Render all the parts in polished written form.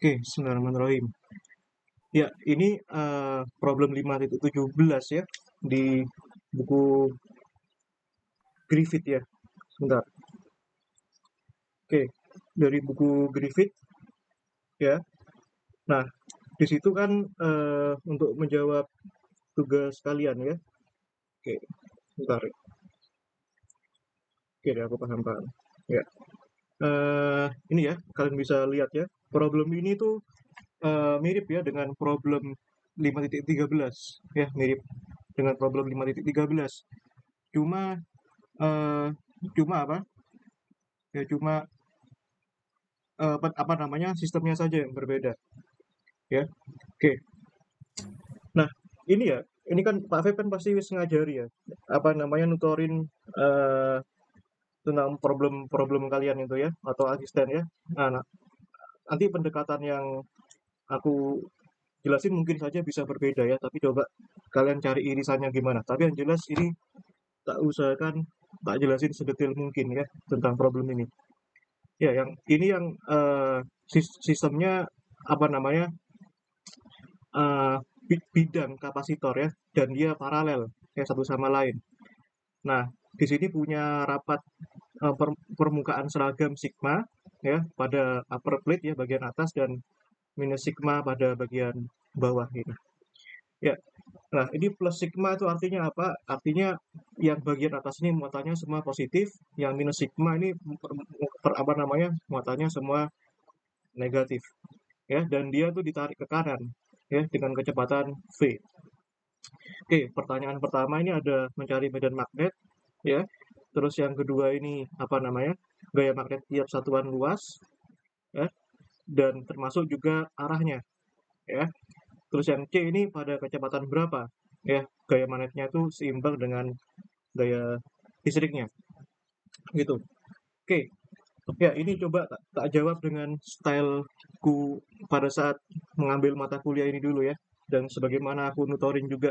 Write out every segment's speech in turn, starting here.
Oke, bismillahirrahmanirrahim. Ya, ini problem 5.17 ya di buku Griffith ya. Sebentar. Oke, dari buku Griffith ya. Nah, di situ kan untuk menjawab tugas kalian ya. Oke, sebentar. Oke, aku paham. Ya. Ini ya, kalian bisa lihat ya. Problem ini tuh mirip ya dengan problem 5.13 ya, mirip dengan problem 5.13. Cuma eh, cuma apa? Ya cuma apa namanya sistemnya saja yang berbeda ya. Oke. Nah, ini ya, ini kan Pak Feb kan pasti wis ngajari ya. Apa namanya nutorin eh, tentang problem-problem kalian itu ya atau asisten ya. Nah, nanti pendekatan yang aku jelasin mungkin saja bisa berbeda ya, tapi coba kalian cari irisannya gimana. Tapi yang jelas ini tak usahakan tak jelasin sedetail mungkin ya tentang problem ini. Ya, yang ini yang sistemnya apa namanya eh, bidang kapasitor ya, dan dia paralel ya satu sama lain. Nah, di sini punya rapat permukaan seragam sigma ya pada upper plate ya bagian atas dan minus sigma pada bagian bawah ini. Ya, nah ini plus sigma itu artinya apa? Artinya yang bagian atas ini muatannya semua positif, yang minus sigma ini apa namanya muatannya semua negatif ya, dan dia tuh ditarik ke kanan ya dengan kecepatan v. Oke, pertanyaan pertama ini ada mencari medan magnet ya. Terus yang kedua ini apa namanya? Gaya magnet tiap satuan luas ya, dan termasuk juga arahnya ya. Terus yang C ini pada kecepatan berapa ya? Gaya magnetnya itu seimbang dengan gaya listriknya gitu. Oke. Ya, ini coba tak jawab dengan styleku pada saat mengambil mata kuliah ini dulu ya. Dan sebagaimana aku nutorin juga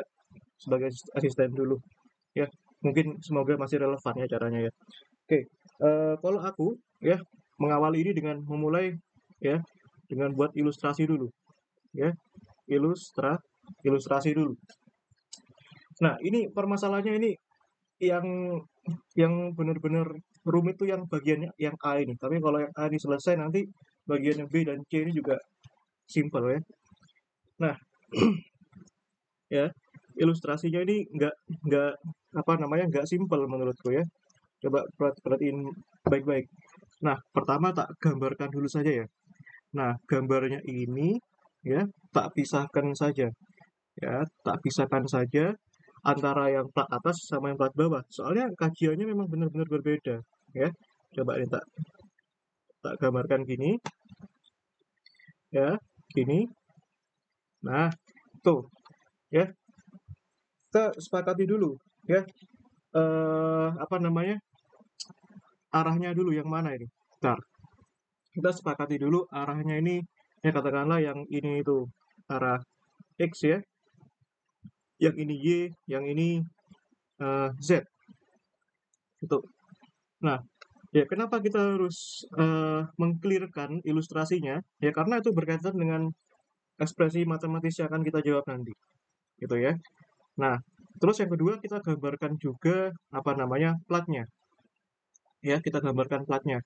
sebagai asisten dulu. Ya, mungkin semoga masih relevan ya caranya ya. Oke, kalau aku ya mengawali ini dengan memulai ya dengan buat ilustrasi dulu ya. Ilustrasi dulu. Nah, ini permasalahannya ini yang benar-benar rumit tuh yang bagiannya yang A ini. Tapi kalau yang A ini selesai nanti bagian yang B dan C ini juga simple ya. Nah, ya ilustrasinya ini nggak apa namanya nggak simple menurutku ya. Coba perhatiin baik-baik. Nah, pertama tak gambarkan dulu saja ya. Nah, gambarnya ini ya tak pisahkan saja ya, tak pisahkan saja antara yang plat atas sama yang plat bawah. Soalnya kajiannya memang benar-benar berbeda ya. Coba ini tak tak gambarkan gini ya, gini. Nah, tuh ya. Kita sepakati dulu ya. Apa namanya? Arahnya dulu yang mana ini? Bentar. Kita sepakati dulu arahnya ini ya, katakanlah yang ini itu arah X ya, yang ini Y, yang ini Z. Itu. Nah, ya kenapa kita harus mengclearkan ilustrasinya? Ya karena itu berkaitan dengan ekspresi matematis yang akan kita jawab nanti. Gitu ya. Nah, terus yang kedua kita gambarkan juga apa namanya platnya. Ya, kita gambarkan platnya.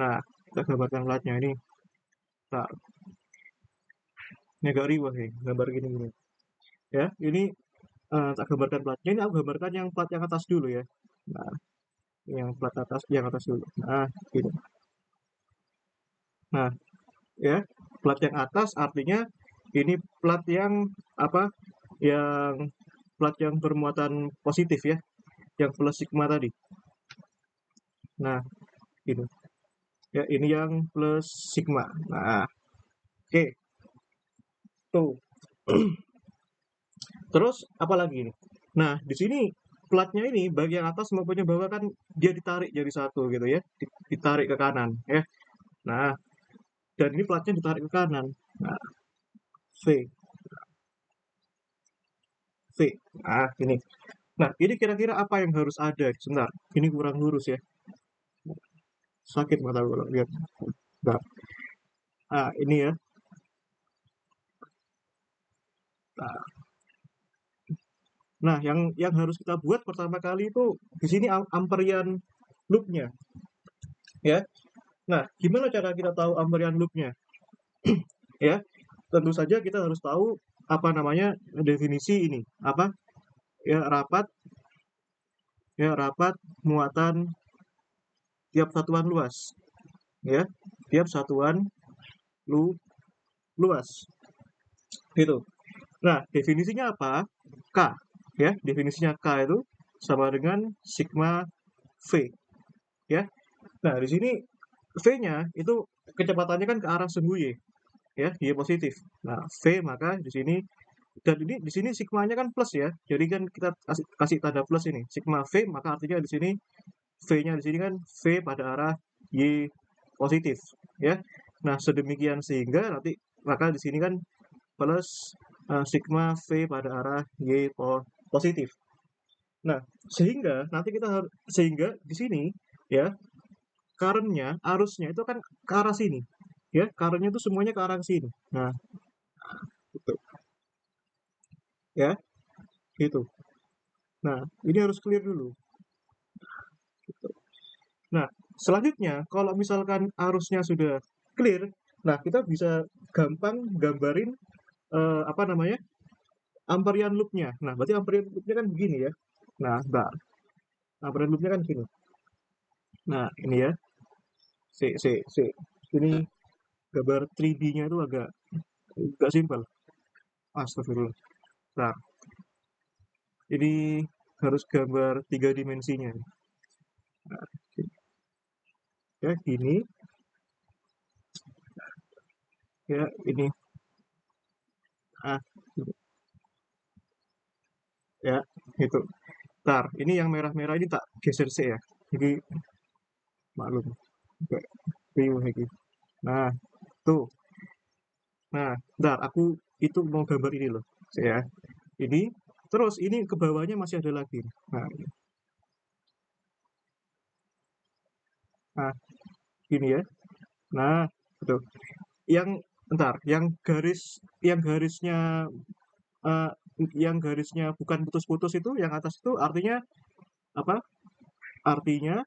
Nah, kita gambarkan platnya ini. Nah, ini agak riwah ya, gambar gini-gini. Ya, ini tak gambarkan platnya. Ini aku gambarkan yang plat yang atas dulu ya. Nah, yang plat atas, yang atas dulu. Nah, gitu. Nah, ya, plat yang atas artinya ini plat yang apa? Yang plat yang bermuatan positif ya, yang plus sigma tadi. Nah, gitu. Ya, ini yang plus sigma. Nah, oke. Tuh. Terus apa lagi ini? Nah, di sini platnya ini bagian atas maupun yang bawah kan dia ditarik jadi satu gitu ya. Ditarik ke kanan ya. Nah, dan ini platnya ditarik ke kanan. Nah, V, V. Nah, ini. Nah, ini kira-kira apa yang harus ada? Sebentar, ini kurang lurus ya. Sakit mata gue lihat. Nah, ini ya. Nah, nah, yang harus kita buat pertama kali itu di sini Amperian loop-nya, ya. Nah, gimana cara kita tahu Amperian loop-nya? Ya, tentu saja kita harus tahu apa namanya definisi ini, apa ya rapat muatan tiap satuan luas, ya, tiap satuan lu luas, gitu. Nah, definisinya apa? K, ya, definisinya K itu sama dengan sigma V, ya. Nah, di sini V-nya itu kecepatannya kan ke arah sumbu Y, ya, Y positif. Nah, V maka di sini dan ini di sini sigmanya kan plus ya. Jadi kan kita kasih tanda plus ini. Sigma V maka artinya di sini V-nya di sini kan V pada arah Y positif, ya. Nah, sedemikian sehingga nanti maka di sini kan plus sigma V pada arah Y positif. Nah, sehingga di sini ya current-nya, arusnya itu kan ke arah sini. Ya, current-nya itu semuanya ke arah sini. Nah, gitu. Ya, gitu. Nah, ini harus clear dulu. Gitu. Nah, selanjutnya kalau misalkan arusnya sudah clear, nah kita bisa gampang gambarin apa namanya? Amperian loop-nya. Nah, berarti Amperian loop-nya kan begini ya. Nah, bentar. Amperian loop-nya kan gini. Nah, ini ya. C. Ini gambar 3D-nya itu agak simpel. Astagfirullah. Nah, ini harus gambar 3 dimensinya. Nah, ya gini, ya ini, ah, ya itu. Ntar, ini yang merah-merah ini tak geser sih ya. Jadi maklum, agak riuh lagi. Nah, tuh. Nah, ntar aku itu mau gambar ini loh, ya. Ini, terus ini ke bawahnya masih ada lagi. Nah, nah, ini ya. Nah, betul. Yang entar, eh, yang garisnya bukan putus-putus itu, yang atas itu artinya apa? Artinya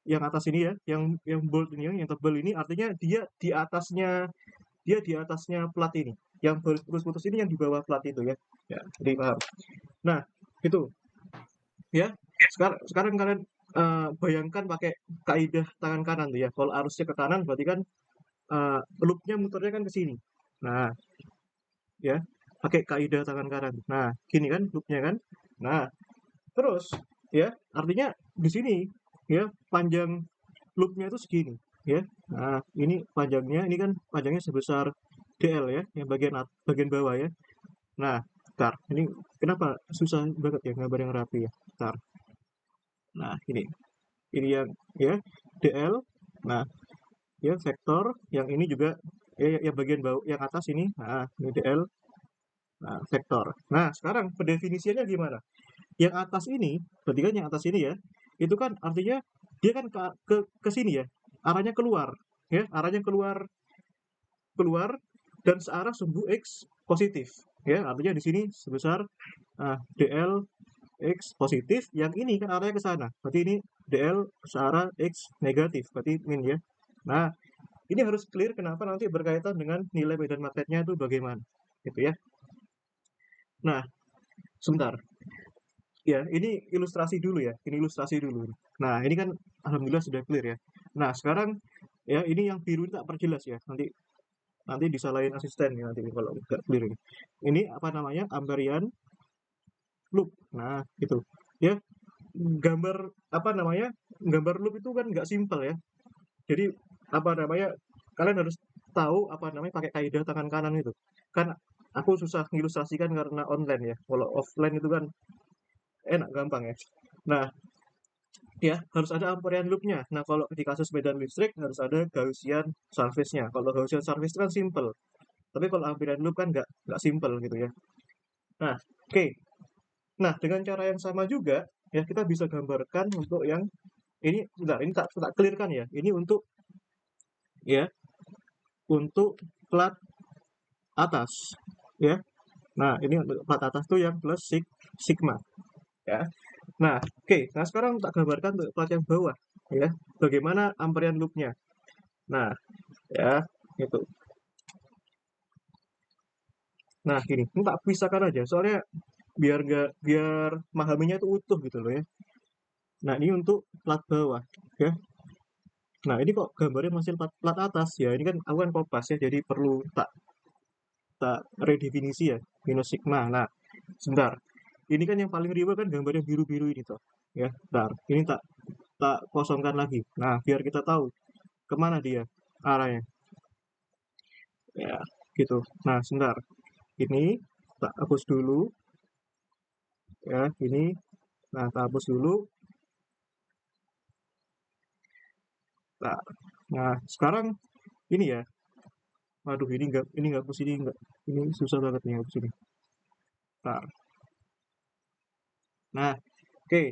yang atas ini ya, yang bold ini, yang tebal ini artinya dia di atasnya plat ini. Yang garis putus-putus ini yang di bawah plat itu ya. Ya, jadi paham. Nah, itu ya. Sekarang kalian bayangkan pakai kaidah tangan kanan tuh ya. Kalau arusnya ke kanan berarti kan loopnya muternya kan ke sini. Nah, ya, pakai kaidah tangan kanan. Nah, gini kan loopnya kan. Nah, terus ya, artinya di sini ya panjang loopnya itu segini ya. Nah, ini panjangnya sebesar DL ya, yang bagian bawah ya. Nah, bentar, ini kenapa susah banget ya gambar yang rapi ya. Bentar. Nah, ini yang ya DL. Nah, ya vektor, yang ini juga ya yang bagian bawah yang atas ini. Nah, ini DL. Nah, vektor. Nah, sekarang pendefinisiannya gimana? Yang atas ini, berarti kan yang atas ini ya, itu kan artinya dia kan ke sini ya, arahnya keluar, ya, arahnya keluar keluar dan searah sumbu x positif, ya, artinya di sini sebesar dl x positif, yang ini kan arahnya ke sana, berarti ini dl searah x negatif, berarti min ya. Nah, ini harus clear kenapa nanti berkaitan dengan nilai medan magnetnya itu bagaimana, gitu ya. Nah, sebentar. Ya, ini ilustrasi dulu ya. Ini ilustrasi dulu. Nah, ini kan alhamdulillah sudah clear ya. Nah, sekarang ya ini yang biru ini tak perjelas ya. Nanti nanti disalahin asisten ya nanti kalau nggak clear ini. Ini apa namanya? Amperian loop. Nah, itu. Ya, gambar apa namanya? Gambar loop itu kan nggak simpel ya. Jadi apa namanya? Kalian harus tahu apa namanya pakai kaidah tangan kanan itu. Kan aku susah mengilustrasikan karena online ya. Kalau offline itu kan enak gampang ya. Nah, ya harus ada amperian loop-nya. Nah, kalau di kasus medan listrik harus ada Gaussian surface-nya. Kalau Gaussian surface itu kan simple. Tapi kalau amperian loop kan nggak simple gitu ya. Nah, oke. Okay. Nah, dengan cara yang sama juga ya kita bisa gambarkan untuk yang ini bentar, ini tak clear-kan ya. Ini untuk plat atas ya. Nah, ini untuk plat atas tuh yang plus sigma, ya. Nah, oke. Nah, sekarang tak gambarkan untuk plat yang bawah, ya. Bagaimana amperian loop-nya. Nah, ya, itu. Nah, gini, ini tak pisahkan aja, soalnya biar memahaminya itu utuh gitu loh ya. Nah, ini untuk plat bawah, ya. Nah, ini kok gambarnya masih plat atas ya. Ini kan aku kan kopas ya, jadi perlu tak tak redefinisi ya, minus sigma. Nah, sebentar. Ini kan yang paling ribet kan gambar yang biru-biru ini toh. Ya, bentar. Ini tak tak kosongkan lagi. Nah, biar kita tahu kemana dia arahnya. Ya, gitu. Nah, sebentar. Ini tak hapus dulu. Ya, ini. Nah, tak hapus dulu. Nah, nah, sekarang ini ya. Waduh, ini nggak hapus ini nggak. Ini susah banget nih hapus ini. Nah, nah, oke.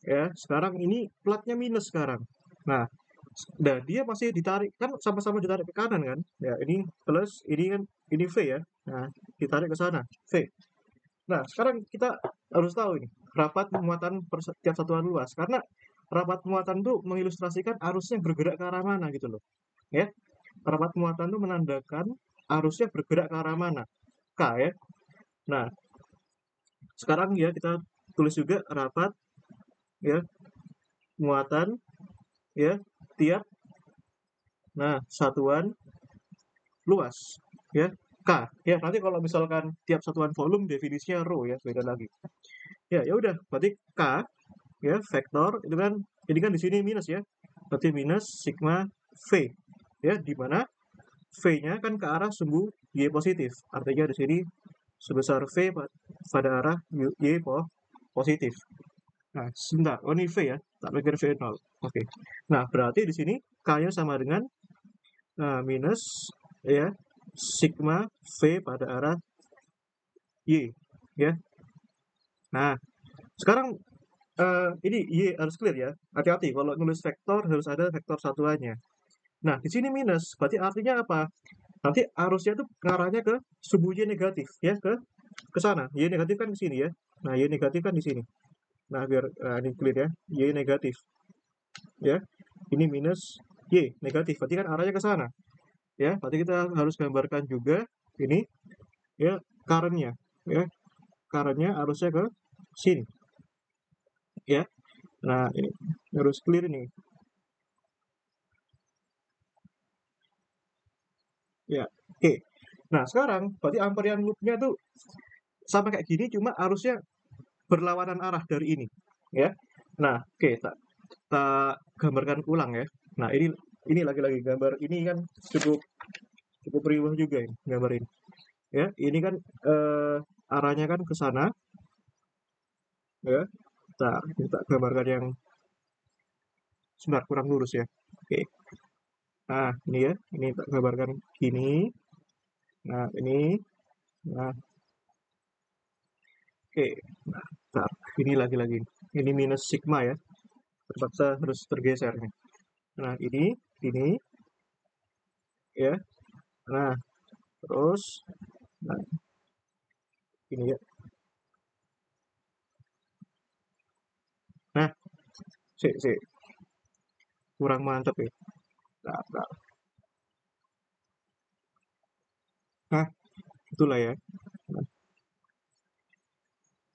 Ya, sekarang ini platnya minus sekarang. Nah, nah dia masih ditarik kan sama-sama ditarik ke kanan kan? Ya, ini plus, ini kan ini V ya. Nah, ditarik ke sana, V. Nah, sekarang kita harus tahu ini rapat muatan per setiap satuan luas karena rapat muatan itu mengilustrasikan arusnya bergerak ke arah mana gitu loh. Ya. Rapat muatan itu menandakan arusnya bergerak ke arah mana. K ya. Nah, sekarang ya kita tulis juga rapat ya muatan ya tiap satuan luas ya K ya. Nanti kalau misalkan tiap satuan volume definisinya rho ya, beda lagi. Ya udah, berarti K ya vektor itu kan, ini kan di sini minus ya. Berarti minus sigma V ya, di mana V-nya kan ke arah sumbu Y positif. Artinya di sini sebesar V pada arah Y positif. Nah, sebentar. Oh, ini V ya. Tak pikir V0. Oke. Nah, berarti di sini K-nya sama dengan minus ya sigma V pada arah Y ya. Nah, sekarang ini Y harus clear ya. Hati-hati kalau nulis vektor harus ada vektor satuannya. Nah, di sini minus, berarti artinya apa? Nanti arusnya tuh ngarahnya ke sumbu Y negatif ya, ke sana. Y negatif kan ke sini ya. Nah, Y negatif kan di sini. Nah, biar ini clear ya. Y negatif ya. Ini minus Y negatif, berarti kan arahnya ke sana. Ya, berarti kita harus gambarkan juga ini ya current-nya ya. Current-nya arusnya ke sini ya. Nah, ini harus clear ini. Ya, oke. Nah, sekarang berarti amperian loop-nya tuh sama kayak gini, cuma arusnya berlawanan arah dari ini ya. Nah, oke, tak gambarkan ulang ya. Nah, ini lagi-lagi gambar ini kan cukup cukup riuh juga ya gambarin ya. Ini kan arahnya kan ke sana ya. Kita gambarkan yang sebentar, kurang lurus ya. Oke. Nah, ini ya. Ini tak gambarkan gini. Nah, ini. Nah, oke. Nah, bentar. Ini lagi-lagi. Ini minus sigma ya. Terpaksa harus tergeser nih. Nah, ini ya. Nah, terus nah, ini ya. Nah, sih kurang mantap ya. Nah, nah, itulah ya. Nah,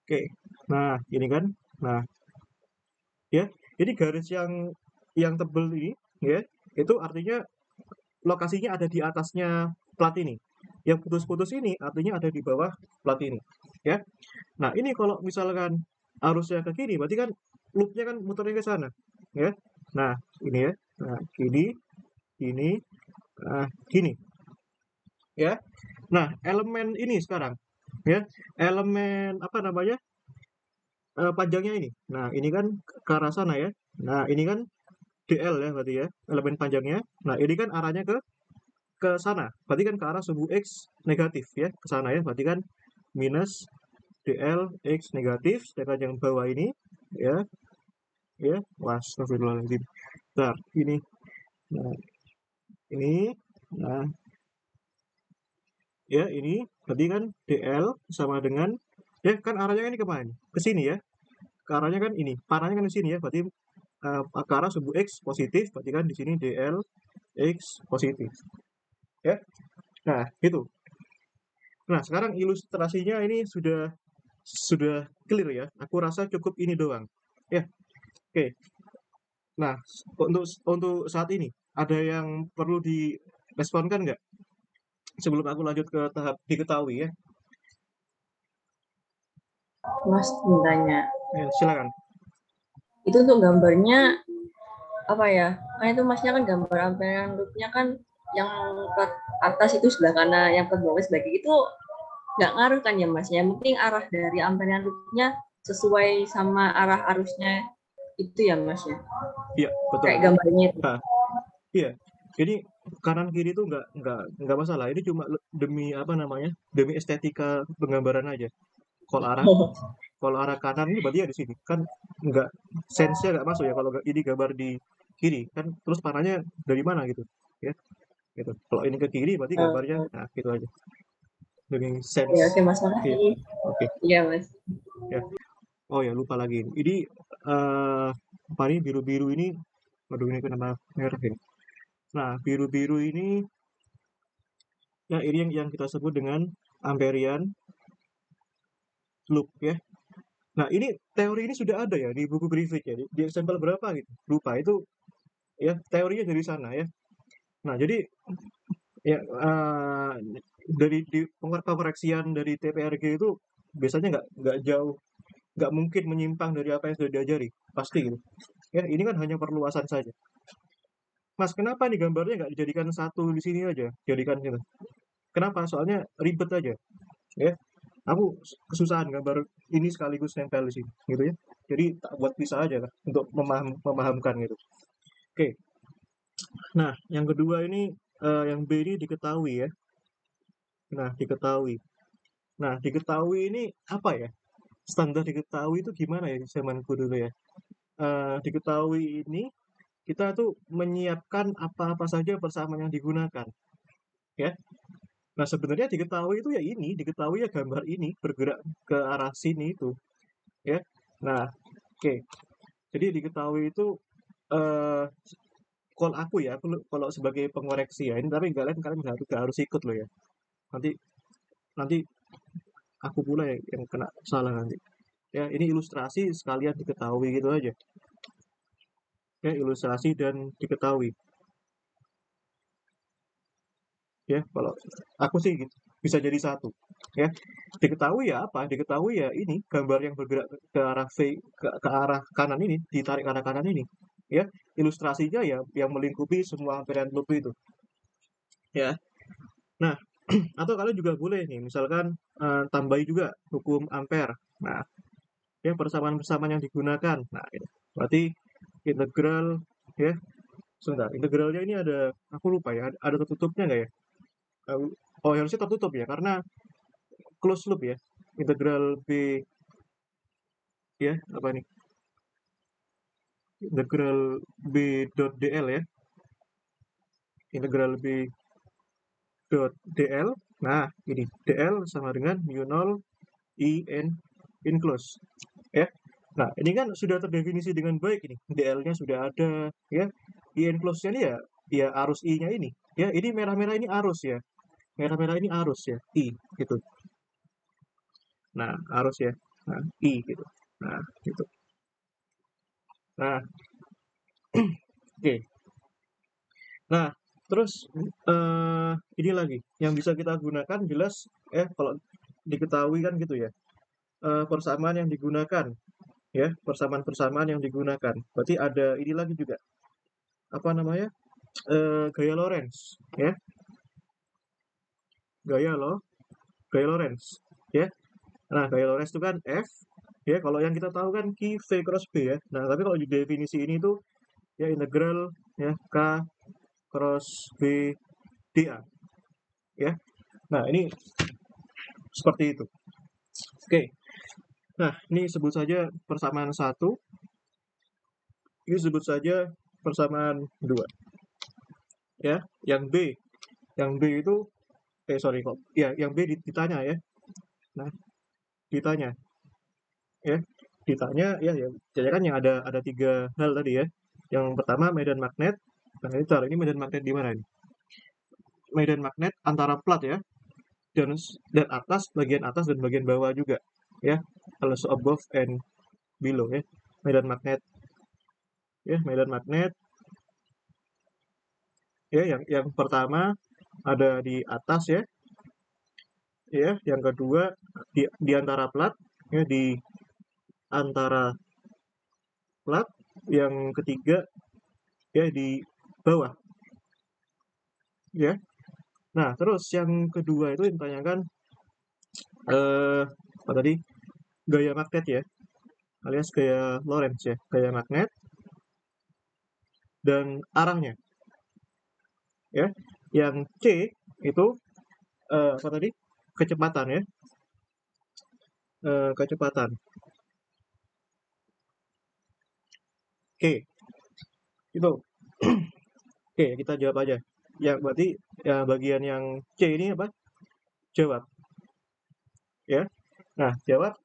oke. Nah, ini kan. Nah, ya. Jadi garis yang tebel ini ya, itu artinya lokasinya ada di atasnya plat ini. Yang putus-putus ini artinya ada di bawah plat ini, ya. Nah, ini kalau misalkan arusnya ke kiri, berarti kan loopnya kan muternya ke sana, ya. Nah, ini ya. Nah, gini, nah, gini, ya. Nah, elemen ini sekarang, ya. Elemen apa namanya? Panjangnya ini. Nah, ini kan ke arah sana ya. Nah, ini kan DL ya berarti ya, elemen panjangnya. Nah, ini kan arahnya ke sana. Berarti kan ke arah sumbu X negatif ya, ke sana ya. Berarti kan minus DL X negatif, sedangkan yang bawah ini ya, ya, wah, astagfirullahaladzim. Bentar, ini, nah, ini, nah, ya, ini. Berarti kan DL sama dengan, ya kan arahnya kan ini kemana? Ke sini ya. Ke arahnya kan ini, panahnya kan ke sini ya. Berarti ke arah sumbu X positif, berarti kan di sini DL X positif. Ya. Nah, gitu. Nah, sekarang ilustrasinya ini sudah clear ya. Aku rasa cukup ini doang. Ya, oke. Nah, untuk saat ini ada yang perlu diresponkan nggak? Sebelum aku lanjut ke tahap diketahui ya. Mas mintanya. Ya, silakan. Itu untuk gambarnya apa ya? Kan itu masnya kan gambar amperan loopnya kan yang ke atas itu sebelah kanan, yang ke bawah sebelah kiri itu nggak ngaruh kan ya mas? Yang penting arah dari amperan loopnya sesuai sama arah arusnya itu ya mas ya. Iya, betul. Kayak gambarnya itu. Nah, iya. Jadi kanan kiri itu nggak masalah. Ini cuma demi apa namanya? Demi estetika penggambaran aja. Kalau arah kalau arah kanan ini berarti ya di sini kan nggak sense-nya nggak masuk ya kalau ini gambar di kiri kan terus panahnya dari mana gitu ya gitu. Kalau ini ke kiri berarti gambarnya nah gitu aja demi sense. Ya oke mas, Iya, makasih. oke Iya mas. ya. Oh ya lupa lagi. Ini apa ini biru-biru ini, aduh ini kenapa merah ini. Nah biru-biru ini ya ini yang kita sebut dengan Amperian loop ya. Nah ini teori ini sudah ada ya di buku Griffith ya di eksempel berapa gitu. Lupa itu ya teorinya dari sana ya. Nah jadi ya dari di pengoreksian dari TPRG itu biasanya nggak jauh nggak mungkin menyimpang dari apa yang sudah diajari pasti gitu ya ini kan hanya perluasan saja. Mas kenapa nih gambarnya nggak dijadikan satu di sini aja jadikan gitu kenapa soalnya ribet aja ya aku kesusahan gambar ini sekaligus nempel di sini gitu ya jadi tak buat bisa aja lah untuk memahamkan gitu. Oke, nah yang kedua ini yang B ini diketahui ya. Nah diketahui, nah diketahui ini apa ya, standar diketahui itu gimana ya di zamanku dulu ya. Diketahui ini kita tuh menyiapkan apa-apa saja persamaan yang digunakan ya. Nah sebenarnya diketahui itu ya ini diketahui ya gambar ini bergerak ke arah sini itu ya. Nah oke, jadi diketahui itu eh kalau aku ya aku kalau sebagai pengoreksi ya ini tapi kalian nggak harus ikut loh ya nanti nanti aku pula yang kena salah nanti ya ini ilustrasi sekalian diketahui gitu aja ya ilustrasi dan diketahui ya kalau aku sih gitu bisa jadi satu ya diketahui ya apa diketahui ya ini gambar yang bergerak ke arah ke arah kanan ini ditarik ke arah kanan ini ya ilustrasinya ya yang melingkupi semua amperan loop itu ya. Nah atau kalian juga boleh nih misalkan tambahi juga hukum ampere. Nah ya persamaan-persamaan yang digunakan nah itu berarti integral ya sebentar integralnya ini ada aku lupa ya ada tertutupnya nggak ya. Oh harusnya tertutup ya karena close loop ya integral b ya apa nih integral b dot dl ya integral b dot dl. Nah ini dl sama dengan mu 0 i n enclose ya. Nah ini kan sudah terdefinisi dengan baik ini dl-nya sudah ada ya i enclose-nya ini ya arus i-nya ini ya ini merah-merah ini arus ya merah-merah ini arus ya i gitu. Nah arus ya nah i gitu nah gitu. Nah oke. Nah, terus ini lagi yang bisa kita gunakan jelas kalau diketahui kan gitu ya. Persamaan yang digunakan ya, persamaan-persamaan yang digunakan. Berarti ada ini lagi juga. Apa namanya? Gaya Lorentz ya. Gaya loh, gaya Lorentz ya. Nah, gaya Lorentz itu kan F ya, kalau yang kita tahu kan Q V cross B ya. Nah, tapi kalau di definisi ini tuh ya integral ya K cross B dA ya. Nah, ini seperti itu. Oke. Nah, ini sebut saja persamaan satu, ini sebut saja persamaan dua. Ya, yang B itu sorry kok ya yang B ditanya ya. Nah, ditanya ya, ditanya ya ya jadi kan yang ada 3 hal tadi ya. Yang pertama medan magnet. Nah, ini medan magnet di mana ini? Medan magnet antara plat ya, dan atas, bagian atas dan bagian bawah juga ya, also above and below ya, medan magnet ya, medan magnet ya. Yang pertama ada di atas ya, ya. Yang kedua di antara plat ya, di antara plat. Yang ketiga ya di bawah ya. Nah, terus yang kedua itu yang ditanyakan apa tadi, gaya magnet ya, alias gaya Lorentz ya, gaya magnet dan arahnya ya. Yang C itu apa tadi, kecepatan ya, kecepatan. Oke, itu. Oke, kita jawab aja. Ya, berarti ya bagian yang C ini apa? Jawab. Ya. Nah, jawab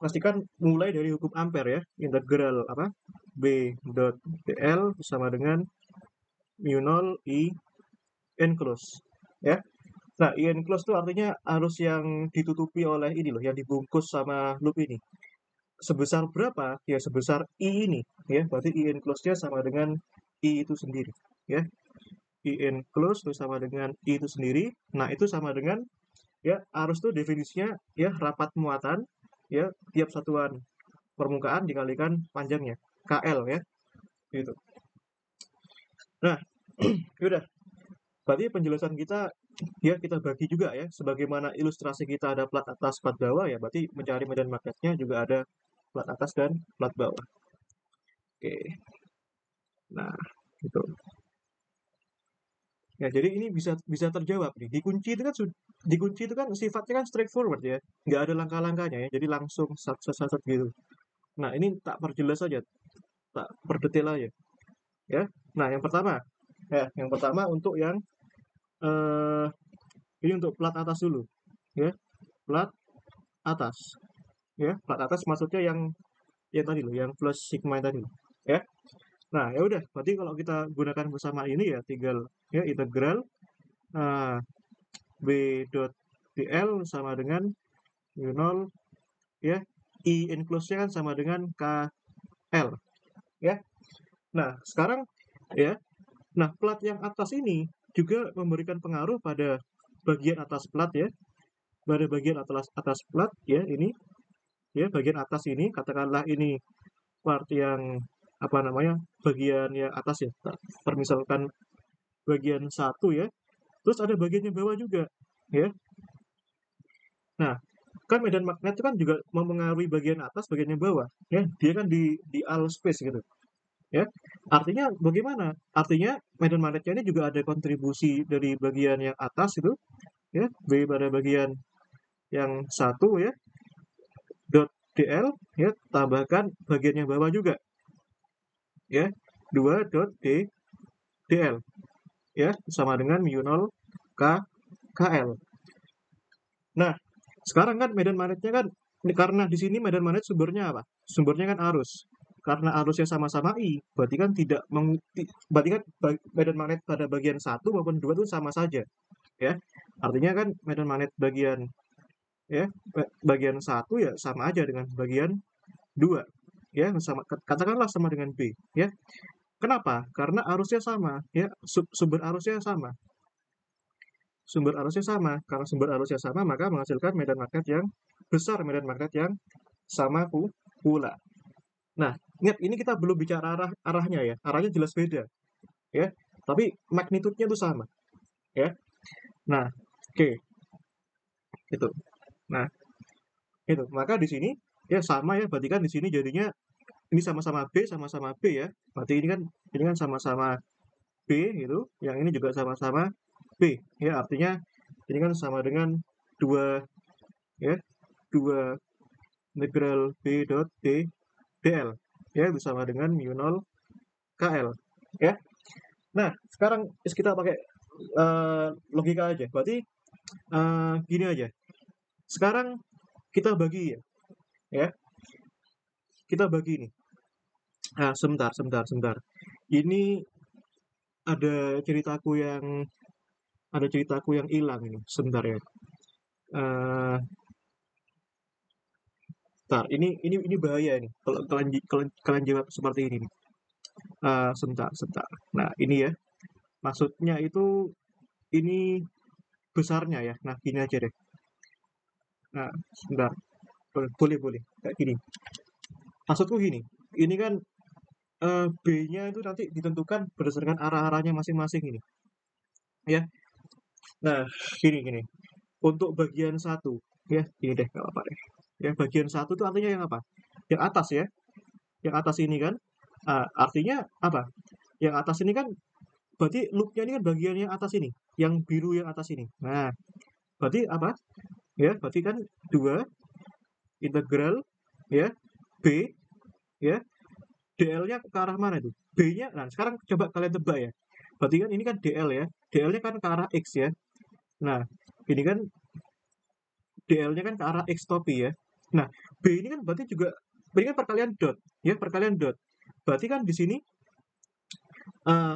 pastikan mulai dari hukum ampere ya. Integral apa? B dot dl sama dengan mu 0 I enclose. Ya. Nah, I enclose itu artinya arus yang ditutupi oleh ini loh, yang dibungkus sama loop ini. Sebesar berapa? Ya sebesar I ini ya. Berarti I enclose-nya sama dengan I itu sendiri ya. I enclose itu sama dengan I itu sendiri. Nah, itu sama dengan ya, arus itu definisinya ya rapat muatan ya, tiap satuan permukaan dikalikan panjangnya, KL ya, gitu. Nah, udah. Berarti penjelasan kita ya kita bagi juga ya, sebagaimana ilustrasi kita ada plat atas, plat bawah ya, berarti mencari medan magnetnya juga ada plat atas dan plat bawah. Oke. Nah, gitu. Ya, jadi ini bisa terjawab nih. Dikunci itu kan sifatnya kan straightforward ya, nggak ada langkah-langkahnya ya, jadi langsung sat gitu. Nah, ini tak perjelas aja, tak perdetail aja ya. Nah, yang pertama untuk yang eh ini untuk plat atas dulu ya, plat atas ya. Plat atas maksudnya yang tadi loh, yang plus sigma tadi loh ya. Nah, ya udah, berarti kalau kita gunakan bersama ini ya tinggal ya integral uh, b dot dl sama dengan mu 0 ya, I enclose-nya kan sama dengan KL ya. Nah, sekarang ya, nah plat yang atas ini juga memberikan pengaruh pada bagian atas plat ya, pada bagian atas plat ya, ini ya, bagian atas ini katakanlah ini part yang apa namanya, bagian yang atas ya, permisalkan bagian satu ya, terus ada bagian yang bawah juga ya. Nah, kan medan magnet itu kan juga mempengaruhi bagian atas, bagian yang bawah ya, dia kan di all space gitu ya. Artinya bagaimana? Artinya medan magnetnya ini juga ada kontribusi dari bagian yang atas itu ya, B pada bagian yang satu ya, dot dl ya, tambahkan bagian yang bawah juga ya, 2 dot dl ya, sama dengan mu 0 k kl. Nah, sekarang kan medan magnetnya kan, karena di sini medan magnet sumbernya apa? Sumbernya kan arus. Karena arusnya sama-sama I, berarti kan berarti kan medan magnet pada bagian satu maupun dua itu sama saja ya. Artinya kan medan magnet bagian ya, bagian satu ya sama aja dengan bagian dua ya, sama katakanlah sama dengan B ya. Kenapa? Karena arusnya sama ya, sumber arusnya sama. Sumber arusnya sama. Karena sumber arusnya sama, maka menghasilkan medan magnet yang besar, medan magnet yang sama pula. Nah, ingat ini kita belum bicara arahnya ya. Arahnya jelas beda ya. Tapi magnitudenya itu sama ya. Nah, oke. Itu. Nah, itu. Maka di sini ya sama ya, berarti kan di sini jadinya ini sama-sama B ya. Berarti ini kan sama-sama B gitu, yang ini juga sama-sama B ya. Artinya ini kan sama dengan 2 ya, 2 integral B dot dl ya, itu sama dengan mu 0 KL ya. Nah, sekarang kita pakai logika aja. Berarti gini aja. Sekarang kita bagi ya. Kita bagi nih. Sebentar. Ini ada ceritaku yang hilang ini. Sebentar ya. Eh, Bentar, ini bahaya nih. Kalau kalian jawab seperti ini nih. Sebentar. Nah, ini ya. Maksudnya itu ini besarnya ya. Nah, gini aja deh. Nah, sebentar. Boleh. Kayak gini. Maksudku gini. Ini kan B-nya itu nanti ditentukan berdasarkan arah-arahnya masing-masing ini. Ya. Nah, gini. Untuk bagian satu, ya, gini deh, nggak apa-apa deh. Ya, bagian satu itu artinya yang apa? Yang atas ya. Yang atas ini kan, artinya apa? Yang atas ini kan, berarti loopnya ini kan bagian yang atas ini. Yang biru yang atas ini. Nah, berarti apa? Ya, berarti kan 2 integral, ya, B, ya, DL-nya ke arah mana itu? B-nya, nah sekarang coba kalian tebak ya. Berarti kan ini kan DL ya. DL-nya kan ke arah X ya. Nah, ini kan DL-nya kan ke arah X topi ya. Nah, B ini kan berarti juga, ini kan perkalian dot. Ya, perkalian dot. Berarti kan di sini,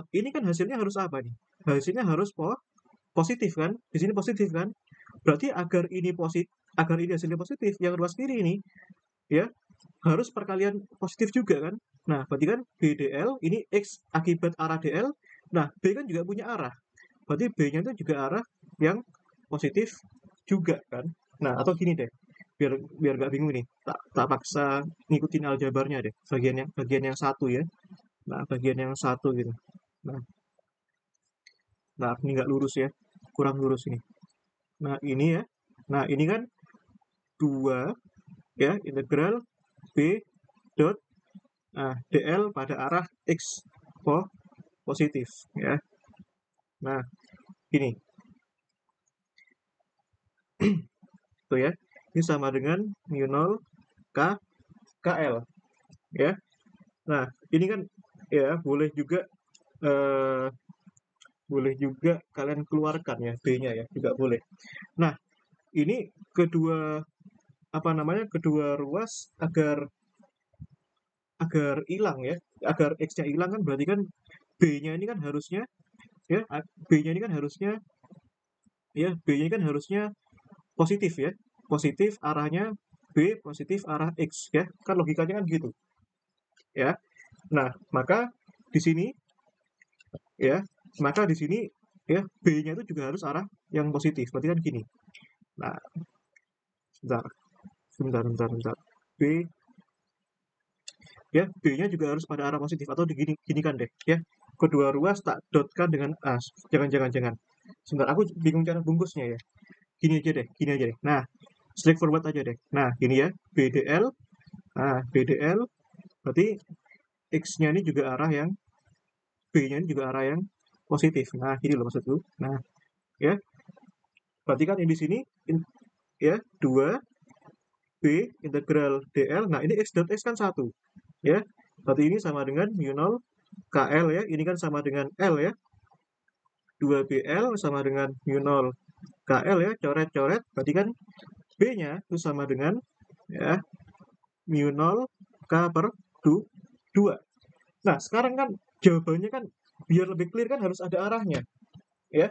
ini kan hasilnya harus apa nih? Hasilnya harus positif kan? Di sini positif kan? Berarti agar ini hasilnya positif, yang ruas kiri ini, ya, harus perkalian positif juga kan? Nah, berarti kan BDL ini X akibat arah DL. Nah, B kan juga punya arah. Berarti B-nya itu juga arah yang positif juga kan? Nah, atau gini deh. Biar biar gak bingung nih. Tak paksa ngikutin aljabarnya deh. Bagian yang satu ya. Nah, bagian yang satu gitu. Nah, ini nggak lurus ya. Kurang lurus ini. Nah, ini ya. Nah, ini kan 2 ya, integral B dot DL pada arah X positif ya. Nah, ini tuh ya. Ini sama dengan mu 0 K KL ya. Nah, ini kan ya eh, boleh juga kalian keluarkan ya B-nya ya, juga boleh. Nah, ini kedua ruas agar hilang ya, agar X-nya hilang kan berarti kan B-nya ini kan harusnya ya, B-nya ini kan harusnya ya, B-nya ini kan harusnya positif ya. Positif arahnya B, positif arah X ya. Kan logikanya kan gitu ya. Nah, maka di sini ya, ya B-nya itu juga harus arah yang positif. Berarti kan gini. Nah, sebentar. B ya, B-nya juga harus pada arah positif atau gini kan deh ya. Kedua ruas tak dotkan dengan jangan. Sebentar, aku bingung cara bungkusnya ya. Gini aja deh. Nah, straightforward aja deh. Nah, gini ya, BDL. Nah, BDL berarti X-nya ini juga arah yang B-nya ini juga arah yang positif. Nah, gini loh maksudku. Nah, ya. Berarti kan ini di sini ya, 2 B integral DL. Nah, ini X dot X kan 1. Ya. Berarti ini sama dengan mu 0 KL ya. Ini kan sama dengan L ya. 2BL sama dengan mu 0 KL ya. Coret-coret. Berarti kan B-nya itu sama dengan ya mu 0 K per 2. Nah, sekarang kan jawabannya kan biar lebih clear kan harus ada arahnya. Ya.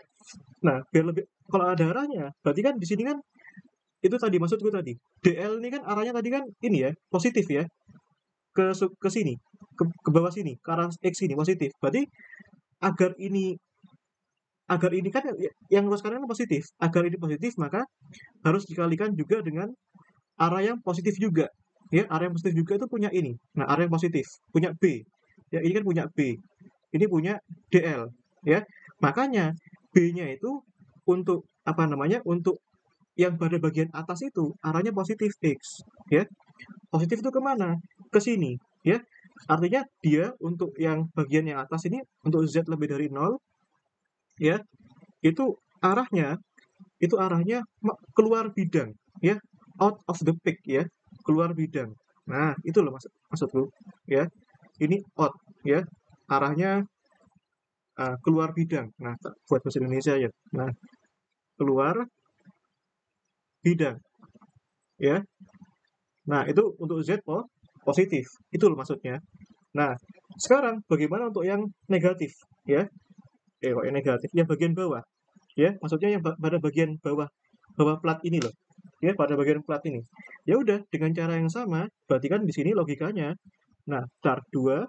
Nah, biar lebih kalau ada arahnya, berarti kan di sini kan itu tadi maksudku tadi. DL ini kan arahnya tadi kan ini ya, positif ya. Ke sini, ke bawah sini, ke arah X ini positif. Berarti agar ini kan yang luas kanan kan positif. Agar ini positif maka harus dikalikan juga dengan arah yang positif juga. Ya, arah yang positif juga itu punya ini. Nah, arah yang positif punya B. Ya, ini kan punya B. Ini punya DL, ya. Makanya B-nya itu untuk apa namanya? Untuk yang pada bagian atas itu arahnya positif X, ya. Positif itu kemana? Ke sini, ya. Artinya dia untuk yang bagian yang atas ini untuk Z lebih dari 0, ya. Arahnya itu arahnya keluar bidang, ya. Out of the peak, ya. Keluar bidang. Nah, itu loh maksudku, ya. Ini out, ya. Arahnya keluar bidang. Nah, buat bahasa Indonesia ya. Nah, keluar bidang, ya. Nah, itu untuk Z positif. Itu loh maksudnya. Nah, sekarang bagaimana untuk yang negatif, ya? Kok yang negatif? Yang bagian bawah, ya. Maksudnya yang pada bagian bawah, bawah plat ini loh, ya. Pada bagian plat ini. Ya udah, dengan cara yang sama, berarti kan di sini logikanya. Nah, chart 2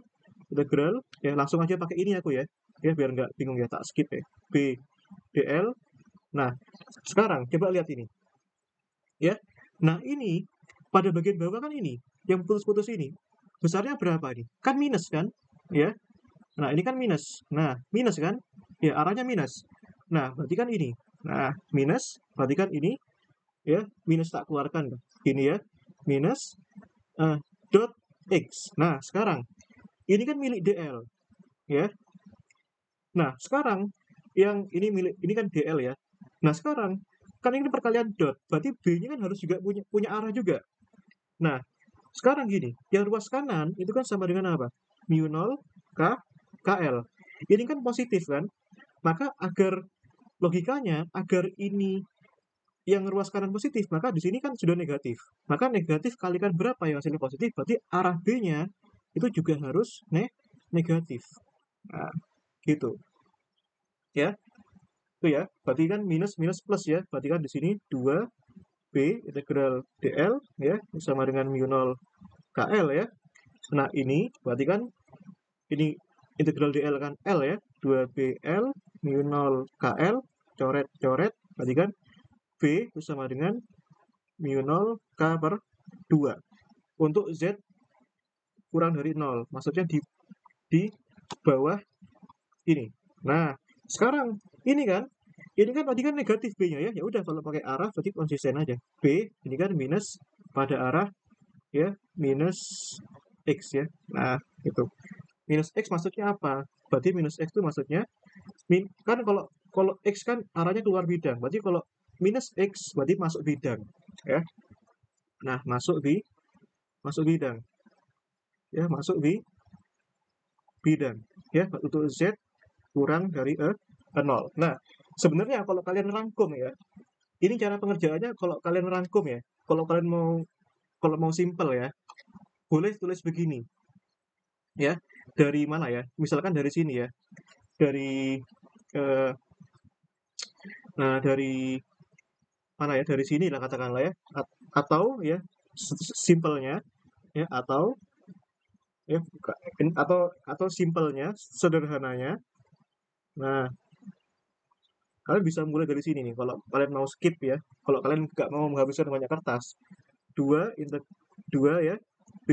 integral, ya langsung aja pakai ini aku ya. Ya biar nggak bingung ya, tak skip ya. B dl. Nah, sekarang coba lihat ini, ya. Nah, ini pada bagian bawah kan ini, yang putus-putus ini. Besarnya berapa ini? Kan minus kan? Ya. Nah, ini kan minus. Nah, minus kan? Ya, arahnya minus. Nah, berarti kan ini. Nah, minus, berarti kan ini, ya, minus tak keluarkan. Ini ya, minus dot x. Nah, sekarang ini kan milik DL, ya. Nah, sekarang yang ini kan DL ya. Nah, sekarang kan ini perkalian dot, berarti B-nya kan harus juga punya arah juga. Nah, sekarang gini, yang ruas kanan itu kan sama dengan apa? Mu 0 KL. Ini kan positif kan? Maka agar logikanya agar ini yang ruas kanan positif, maka di sini kan sudah negatif. Maka negatif kalikan berapa yang hasilnya positif, berarti arah B-nya itu juga harus negatif. Nah, gitu. Ya. Itu ya. Berarti kan minus minus plus ya. Berarti kan di sini 2B integral DL ya sama dengan mu 0 KL ya. Nah, ini berarti kan ini integral DL kan L ya. 2BL mu 0 KL coret-coret, berarti kan B itu sama dengan mu 0 K per 2. Untuk Z kurang dari 0. Maksudnya di bawah ini. Nah, sekarang ini kan tadi kan negatif B-nya ya. Ya udah kalau pakai arah berarti konsisten aja. B ini kan minus pada arah ya minus X ya. Nah, itu. Minus X maksudnya apa? Berarti minus X itu maksudnya kan kalau X kan arahnya keluar bidang. Berarti kalau minus X berarti masuk bidang ya. Nah, masuk bidang. Ya, masuk bidang. Ya, untuk Z kurang dari 0. Nah, sebenarnya kalau kalian rangkum ya, ini cara pengerjaannya kalau kalian rangkum ya, kalau kalian mau simple ya, boleh tulis begini. Ya, dari mana ya? Misalkan dari sini ya. Dari dari mana ya? Dari sini lah katakanlah ya. Atau ya simpelnya ya ya atau simpelnya, sederhananya. Nah, kalian bisa mulai dari sini nih kalau kalian mau skip ya. Kalau kalian nggak mau menghabiskan banyak kertas. 2 ya B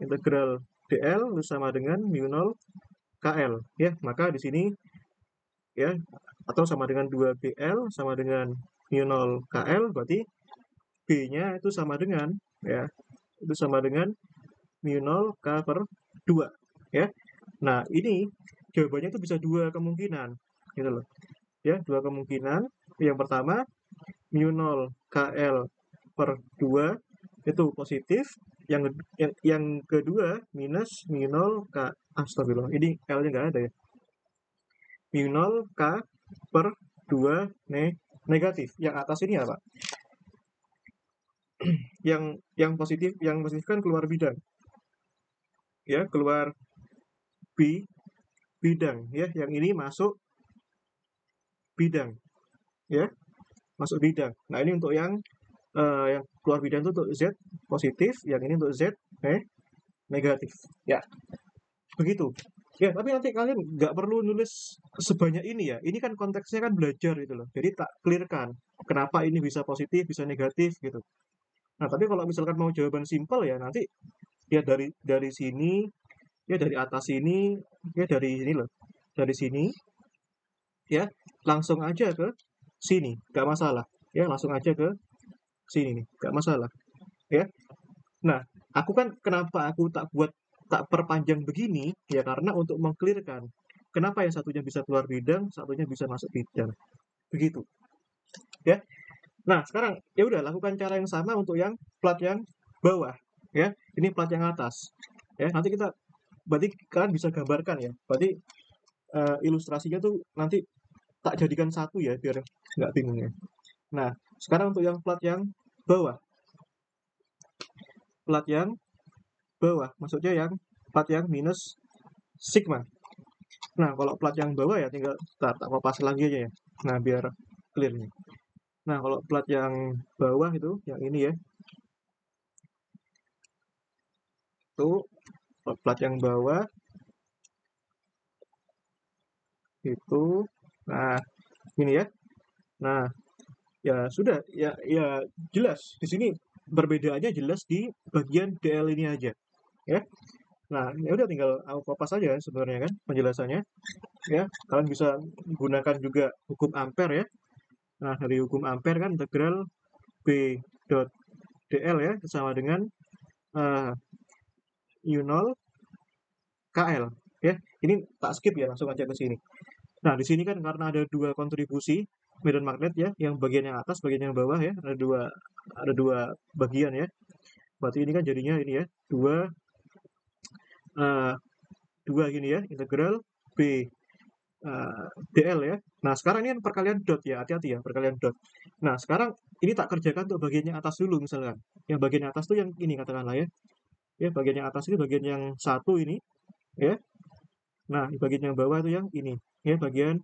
integral DL sama dengan mu 0 KL ya. Maka di sini ya atau sama dengan 2BL sama dengan mu 0 KL, berarti B-nya itu sama dengan ya itu sama dengan mu 0 K per 2 ya. Nah, ini jawabannya itu bisa dua kemungkinan gitu loh. Ya, dua kemungkinan. Yang pertama mu 0 KL per 2 itu positif, yang kedua minus mu 0 K, astagfirullah, ini L-nya nggak ada ya. Mu 0 K per 2 negatif. Yang atas ini apa? yang positif kan keluar bidang. Ya, keluar bidang ya. Yang ini masuk bidang. Ya, masuk bidang. Nah, ini untuk yang keluar bidang itu untuk Z positif, yang ini untuk Z negatif. Ya, begitu. Ya, tapi nanti kalian nggak perlu nulis sebanyak ini ya. Ini kan konteksnya kan belajar gitu loh. Jadi tak clearkan kenapa ini bisa positif, bisa negatif gitu. Nah, tapi kalau misalkan mau jawaban simpel ya nanti ya dari sini, ya dari atas sini, ya dari sini loh. Dari sini ya langsung aja ke sini, nggak masalah. Ya, langsung aja ke sini nih, nggak masalah. Ya. Nah, aku kan kenapa aku tak perpanjang begini ya karena untuk mengklirkan kenapa yang satunya bisa keluar bidang, satunya bisa masuk bidang. Begitu. Ya. Nah, sekarang ya udah lakukan cara yang sama untuk yang plat yang bawah ya. Ini plat yang atas. Ya, nanti berarti kalian bisa gambarkan ya. Berarti ilustrasinya tuh nanti tak jadikan satu ya biar nggak bingung ya. Nah, sekarang untuk yang plat yang bawah. Plat yang bawah, maksudnya yang plat yang minus sigma. Nah, kalau plat yang bawah ya tinggal tak kopas lagi aja ya. Nah, biar clear nih. Nah, kalau plat yang bawah itu, yang ini ya, itu plat yang bawah itu, nah ini ya. Nah, ya sudah, ya jelas di sini perbedaannya jelas di bagian DL ini aja, ya. Nah, ya udah tinggal aku kopas aja sebenarnya kan penjelasannya, ya. Kalian bisa gunakan juga hukum ampere ya. Nah, dari hukum ampere kan integral B dot DL ya sama dengan U0 KL ya. Ini tak skip ya, langsung aja ke sini. Nah, di sini kan karena ada dua kontribusi medan magnet ya, yang bagian yang atas, bagian yang bawah ya, ada dua bagian ya. Berarti ini kan jadinya ini ya, uh, dua gini ya, integral B DL ya. Nah, sekarang ini kan perkalian dot ya, hati-hati ya, perkalian dot. Nah, sekarang ini tak kerjakan untuk bagian yang atas dulu misalkan. Yang bagian yang atas tuh yang ini katakanlah ya. Ya, bagian yang atas itu bagian yang satu ini ya. Nah, bagian yang bawah itu yang ini ya, bagian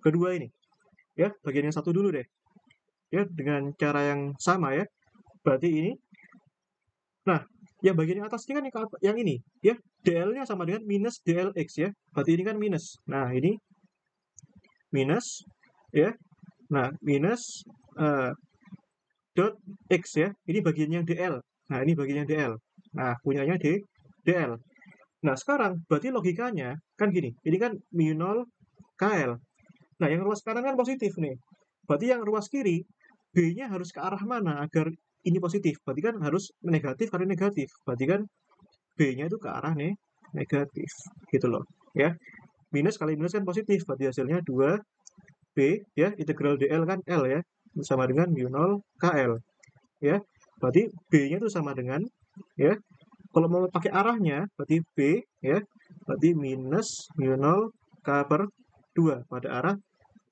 kedua ini. Ya, bagian yang satu dulu deh. Ya, dengan cara yang sama ya. Berarti ini. Nah, yang bagian yang atas ini kan yang ini ya. DL-nya sama dengan minus DLX ya. Berarti ini kan minus. Nah, ini minus ya. Nah, minus dot X ya. Ini bagiannya DL. Nah, ini bagiannya DL. Nah, punyanya DL. Nah, sekarang berarti logikanya kan gini. Ini kan mu0 KL. Nah, yang ruas kanan kan positif nih. Berarti yang ruas kiri, B-nya harus ke arah mana agar ini positif? Berarti kan harus negatif kali negatif. Berarti kan B-nya itu ke arah nih negatif. Gitu loh. Ya. Minus kali minus kan positif. Berarti hasilnya 2B ya. Integral DL kan L ya. Sama dengan mu0 KL. Ya. Berarti B-nya itu sama dengan ya. Kalau mau pakai arahnya, berarti B ya. Berarti minus mu0 K per 2 pada arah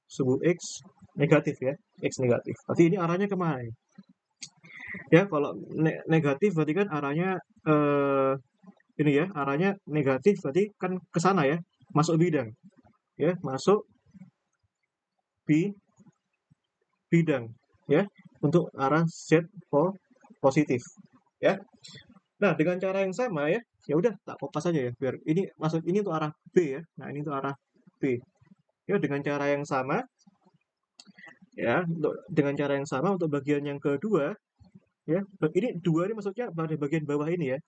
subuh X negatif ya, X negatif. Berarti ini arahnya kemana? Ya, kalau negatif berarti kan arahnya ini ya, arahnya negatif berarti kan ke sana ya, masuk bidang. Ya, masuk bidang ya untuk arah Z positif ya. Nah, dengan cara yang sama ya, ya udah tak kopas aja ya biar ini masuk ini untuk arah B ya. Nah, ini untuk arah B. Ya, dengan cara yang sama ya, dengan cara yang sama untuk bagian yang kedua ya. Ini dua ini maksudnya pada bagian bawah ini ya.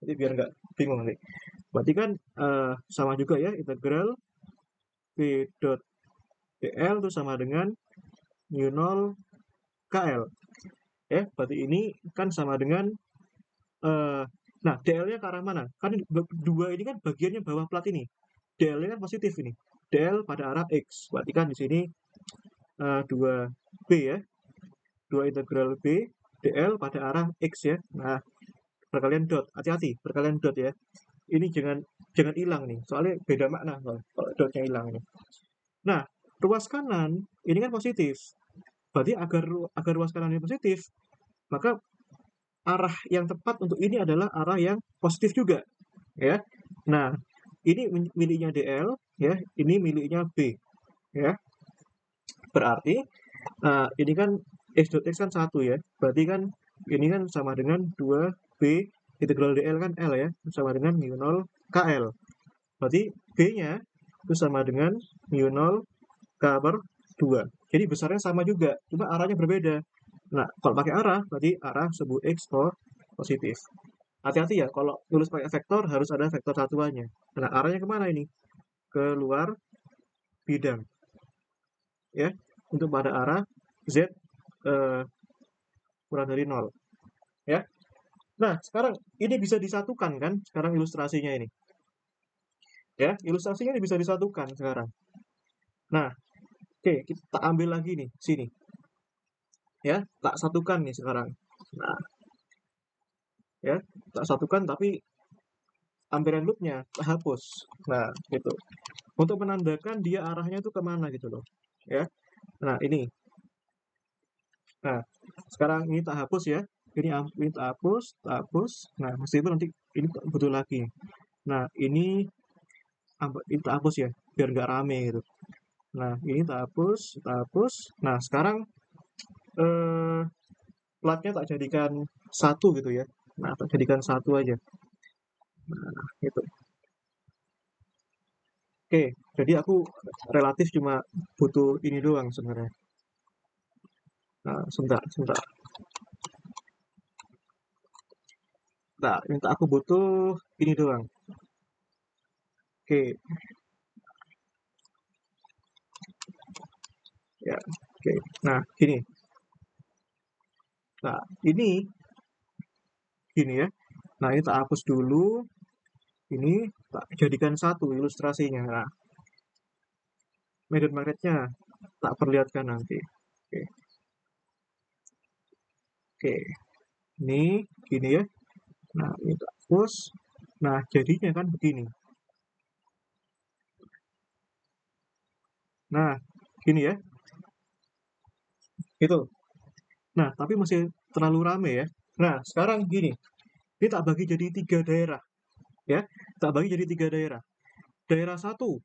Jadi biar nggak bingung nanti. Berarti kan sama juga ya, integral B dot DL itu sama dengan mu0 KL. Ya, berarti ini kan sama dengan nah, DL-nya ke arah mana? Kan dua ini kan bagiannya bawah plat ini. DL-nya kan positif ini. DL pada arah X. Berarti kan di sini 2B ya. 2 integral B DL pada arah X ya. Nah, perkalian dot. Hati-hati, perkalian dot ya. Ini jangan hilang nih. Soalnya beda makna kalau dotnya hilang ini. Nah, ruas kanan ini kan positif. Berarti agar ruas kanan ini positif, maka arah yang tepat untuk ini adalah arah yang positif juga ya. Nah, ini miliknya DL ya, ini miliknya B ya. Berarti ini kan X dot X kan 1 ya. Berarti kan ini kan sama dengan 2B integral DL kan L ya, sama dengan mu0 KL. Berarti B-nya itu sama dengan mu0 K per 2. Jadi besarnya sama juga, cuma arahnya berbeda. Nah, kalau pakai arah, berarti arah subuh X positif. Hati-hati ya, kalau tulis pakai vektor harus ada vektor satuannya. Nah, arahnya kemana ini? Keluar bidang. Ya, untuk pada arah Z kurang dari 0. Ya. Nah, sekarang ini bisa disatukan kan? Sekarang ilustrasinya ini. Ya, ilustrasinya ini bisa disatukan sekarang. Nah, oke, kita ambil lagi nih, sini. Ya, tak satukan nih sekarang. Nah, ya, tak satukan tapi amperan loopnya tak hapus. Nah, gitu. untuk menandakan dia arahnya itu kemana gitu loh, ya. Nah ini, nah sekarang ini tak hapus ya, ini tak hapus. Nah meskipun nanti ini butuh lagi. Nah ini tak hapus ya, biar nggak rame gitu. Nah ini tak hapus. Nah sekarang eh, platnya tak jadikan satu gitu ya. Nah tak jadikan satu aja. Nah gitu. Oke, jadi aku relatif cuma butuh ini doang sebenarnya. Nah, sebentar. Nah, minta aku butuh ini doang. Oke, ya, oke. Nah, gini. Nah, ini gini ya. Nah, ini tak hapus dulu. Ini tak jadikan satu ilustrasinya. Nah, medan magnetnya tak perlihatkan nanti. Oke, oke. Ini gini ya. Nah, ini tak hapus. Nah, jadinya kan begini. Nah, gini ya. Itu. Nah, tapi masih terlalu rame ya. Nah, sekarang gini. Ini tak bagi jadi 3 daerah. Ya, tak bagi jadi 3 daerah. Daerah satu,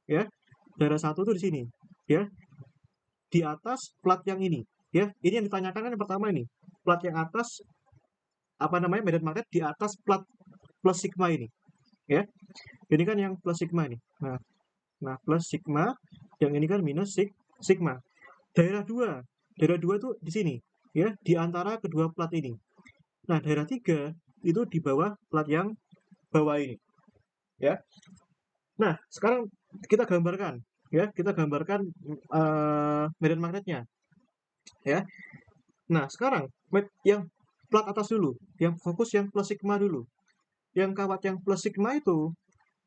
ya. Daerah satu itu di sini, ya. Di atas plat yang ini, ya. Ini yang ditanyakan kan yang pertama ini. Plat yang atas, apa namanya, medan magnet di atas plat plus sigma ini, ya. Ini kan yang plus sigma ini. Nah plus sigma, yang ini kan minus sigma. Daerah dua, itu di sini, ya, di antara kedua plat ini. Nah, daerah tiga itu di bawah plat yang bawah ini, ya. Nah, sekarang kita gambarkan, ya, medan magnetnya, ya. Nah, sekarang yang plat atas dulu, yang fokus yang plus sigma dulu. Yang kawat yang plus sigma itu,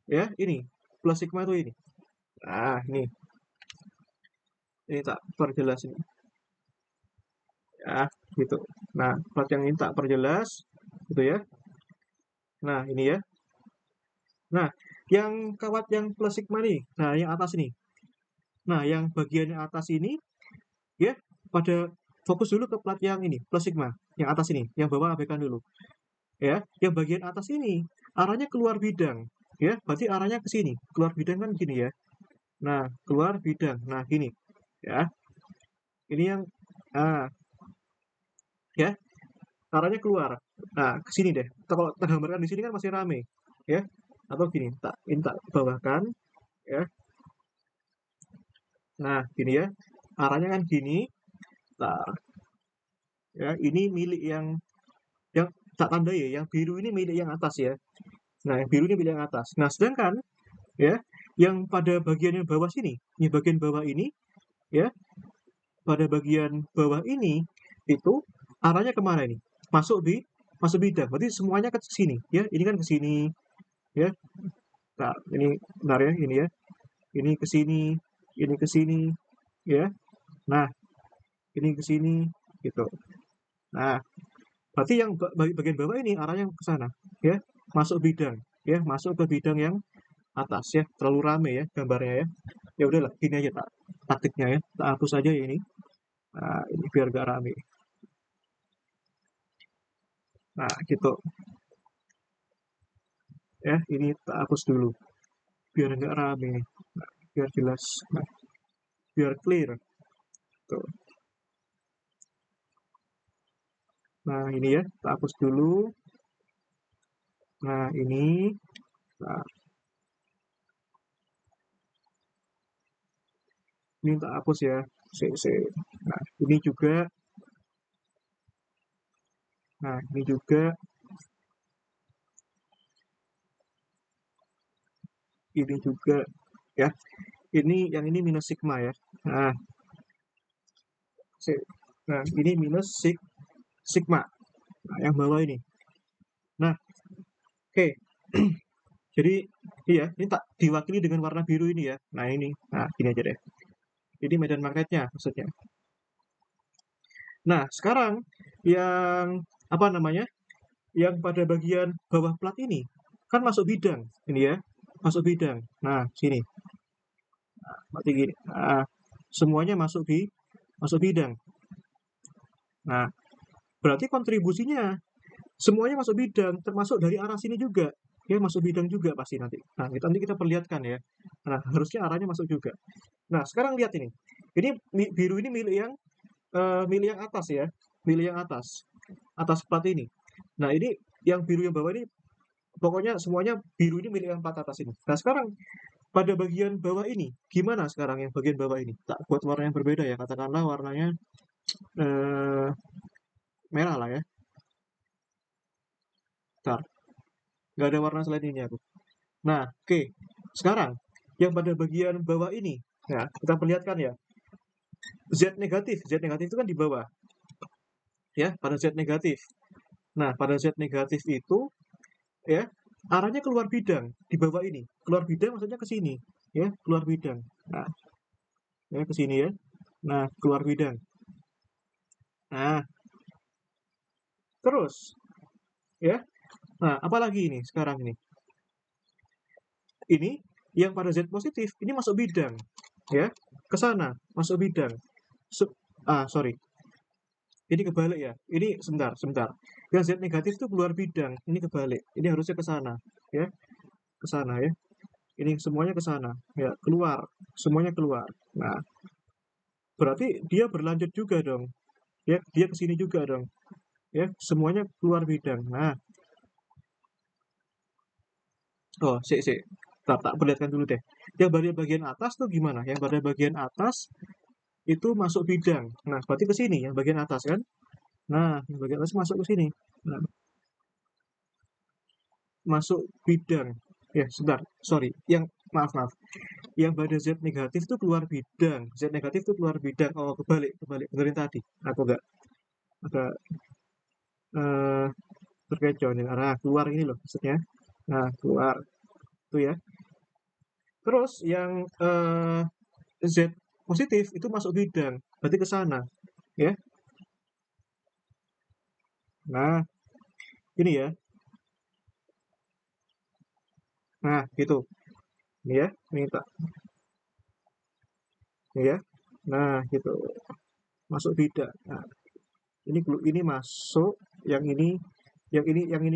ya, ini plus sigma itu ini. Nah, ini tak perjelas ini, ya, gitu. Nah, plat yang ini tak perjelas, gitu ya. Nah, ini ya. Nah, yang kawat yang plus sigma nih, nah yang atas ini. Nah, yang bagian yang atas ini, ya, pada fokus dulu ke plat yang ini, plus sigma, yang atas ini, yang bawah abaikan dulu. Ya, yang bagian atas ini arahnya keluar bidang, ya, berarti arahnya ke sini, keluar bidang kan gini ya. Nah, keluar bidang, nah gini, ya, ini yang, ah, ya, arahnya keluar. Nah, ke sini deh. Kalau tergambarkan di sini kan masih rame, ya. Atau gini, ini tak bawahkan, ya. Nah, gini ya, arahnya kan gini. Nah, ya, ini milik yang tak tandai ya, yang biru ini milik yang atas ya. Nah, yang biru ini milik yang atas. Nah, sedangkan ya, yang pada bagian yang bawah sini, yang bagian bawah ini, ya, pada bagian bawah ini itu arahnya kemana ini? Masuk bidang. Berarti semuanya ke sini, ya. Ini kan ke sini, ya. Nah, ini benar ya, ini ya. Ini ke sini, ini ke sini, ya. Nah, ini ke sini, gitu. Nah, berarti yang bagian bawah ini arahnya ke sana, ya. Masuk bidang, ya. Masuk ke bidang yang atas ya. Terlalu rame ya gambarnya ya. Ya udahlah, gini aja taktiknya ya. Tak hapus aja ya ini. Nah, ini biar gak rame. Nah, gitu. Ya, ini tak hapus dulu. Biar nggak rame. Nah, biar jelas. Nah, biar clear. Tuh. Nah, ini ya, tak hapus dulu. Nah, ini. Nah, ini tak hapus ya. C. Nah, ini juga. Nah, ini juga. Ini juga. Ya, yang ini minus sigma ya. Nah, C. Nah, ini minus sigma. Nah, yang bawah ini. Nah, oke. Okay. Jadi, iya, ini tak diwakili dengan warna biru ini ya. Nah, ini. Nah, gini aja deh. Ini medan magnetnya maksudnya. Nah, sekarang yang apa namanya? Yang pada bagian bawah plat ini kan masuk bidang, ini ya. Masuk bidang. Nah, sini. Berarti gini. Semuanya masuk bidang. Nah, berarti kontribusinya semuanya masuk bidang, termasuk dari arah sini juga. Ya, masuk bidang juga pasti nanti. Nah, nanti kita perlihatkan ya. Nah, harusnya arahnya masuk juga. Nah, sekarang lihat ini. Ini biru ini milik yang atas ya. Milik yang atas. Atas plat ini. Nah, ini yang biru yang bawah ini pokoknya semuanya biru ini milik yang plat atas ini. Nah, sekarang pada bagian bawah ini, gimana sekarang yang bagian bawah ini? Tak buat warna yang berbeda ya. Katakanlah warnanya eh, merah lah ya. Bentar, nggak ada warna selain ini aku. Nah, oke. Sekarang yang pada bagian bawah ini, ya kita perlihatkan ya. Z negatif itu kan di bawah, ya pada Z negatif. Nah, pada Z negatif itu, ya arahnya keluar bidang di bawah ini. Keluar bidang maksudnya ke sini, ya keluar bidang. Nah, ya ke sini ya. Nah, keluar bidang. Nah, terus, ya. Nah, apalagi ini sekarang ini? Ini yang pada Z positif ini masuk bidang, ya ke sana masuk bidang. Sorry, ini kebalik ya. Ini sebentar. Yang Z negatif itu keluar bidang, ini kebalik. Ini harusnya ke sana, ya ke sana ya. Ini semuanya ke sana, ya keluar, semuanya keluar. Nah, berarti dia berlanjut juga dong, ya dia ke sini juga dong, ya semuanya keluar bidang. Nah, oh sik. Tak perlihatkan dulu deh. Yang bagian atas tuh gimana? Yang pada bagian atas itu masuk bidang. Nah, berarti ke sini yang bagian atas kan? Nah, yang bagian atas masuk ke sini. Nah, masuk bidang. Ya, sebentar. Sorry. Maaf. Yang pada Z negatif itu keluar bidang. Z negatif itu keluar bidang. Oh, kebalik. Benerin tadi. Aku agak eh, terkecoh nih. Nah, keluar ini loh maksudnya. Nah, keluar. Itu ya. Terus yang Z positif itu masuk bidang. Berarti ke sana. Ya. Nah, ini ya. Nah, gitu. Ini ya. Minta. Ini ya. Nah, gitu. Masuk bidang. Nah, ini masuk, yang ini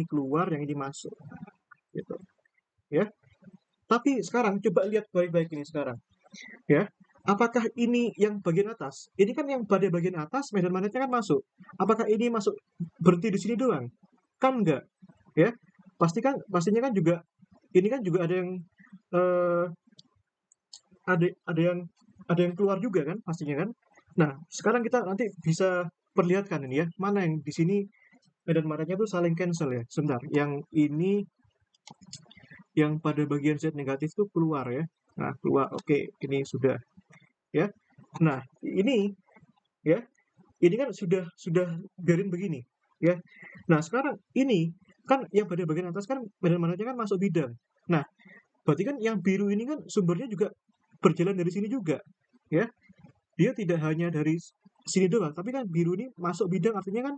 keluar, yang ini masuk. Gitu. Ya. Tapi sekarang coba lihat baik-baik ini sekarang. Ya. Apakah ini yang bagian atas? Ini kan yang pada bagian atas medan magnetnya kan masuk. Apakah ini masuk berhenti di sini doang? Kan enggak, ya. Pastinya kan juga ini kan juga eh, ada yang keluar juga kan pastinya kan. Nah, sekarang kita nanti bisa perlihatkan ini ya, mana yang di sini medan magnetnya tuh saling cancel ya. Sebentar, yang ini yang pada bagian Z negatif tuh keluar ya. Nah, keluar. Oke, ini sudah ya. Nah, ya, ini kan sudah garing begini ya. Nah, sekarang ini kan yang pada bagian atas kan medan magnetnya kan masuk bidang. Nah, berarti kan yang biru ini kan sumbernya juga berjalan dari sini juga ya. Dia tidak hanya dari sini doang, tapi kan biru ini masuk bidang artinya kan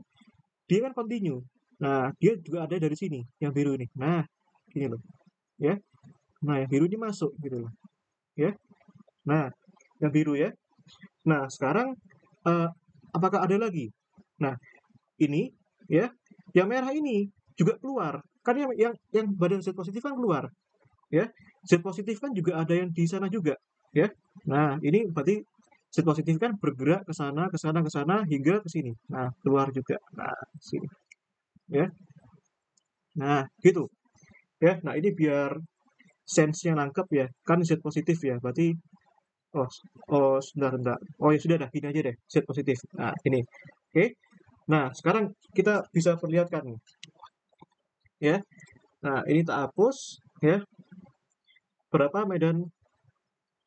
dia kan continue. Nah, dia juga ada dari sini, yang biru ini. Nah, ini loh, ya. Nah, yang biru ini masuk gitu loh, ya. Nah, yang biru ya. Nah, sekarang eh, apakah ada lagi? Nah, ini ya, yang merah ini juga keluar. Kan yang badan Z positif kan keluar, ya. Z positif kan juga ada yang di sana juga, ya. Nah, ini berarti Z positif kan bergerak ke sana hingga ke sini. Nah, keluar juga. Nah, sini, ya. Nah, gitu. Ya, nah ini biar sense-nya nangkep ya. Kan Z positif ya. Berarti oh sebentar. Oh ya sudah dah, gini aja deh. Z positif. Nah, ini. Oke. Nah, sekarang kita bisa perlihatkan nih, ya. Nah, ini tak hapus ya. Berapa medan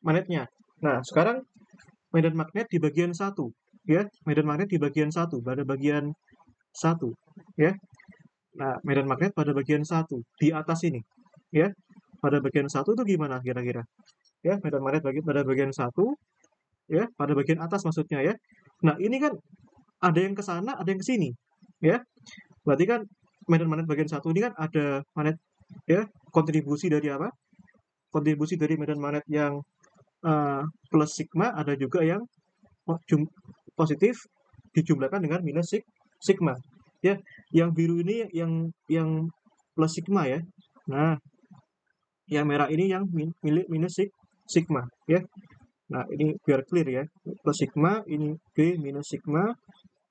magnetnya? Nah, sekarang medan magnet di bagian satu, ya. Medan magnet di bagian satu, pada bagian satu, ya. Nah, medan magnet pada bagian satu di atas ini, ya. Pada bagian satu itu gimana kira-kira? Ya, medan magnet pada bagian satu, ya, pada bagian atas maksudnya ya. Nah, ini kan ada yang ke sana, ada yang ke sini, ya. Berarti kan medan magnet bagian satu ini kan ada magnet, ya, kontribusi dari apa? Kontribusi dari medan magnet yang plus sigma, ada juga yang positif dijumlahkan dengan minus sigma. Ya, yang biru ini yang plus sigma ya. Nah, yang merah ini yang minus sigma ya. Nah, ini biar clear ya. Plus sigma, ini B minus sigma,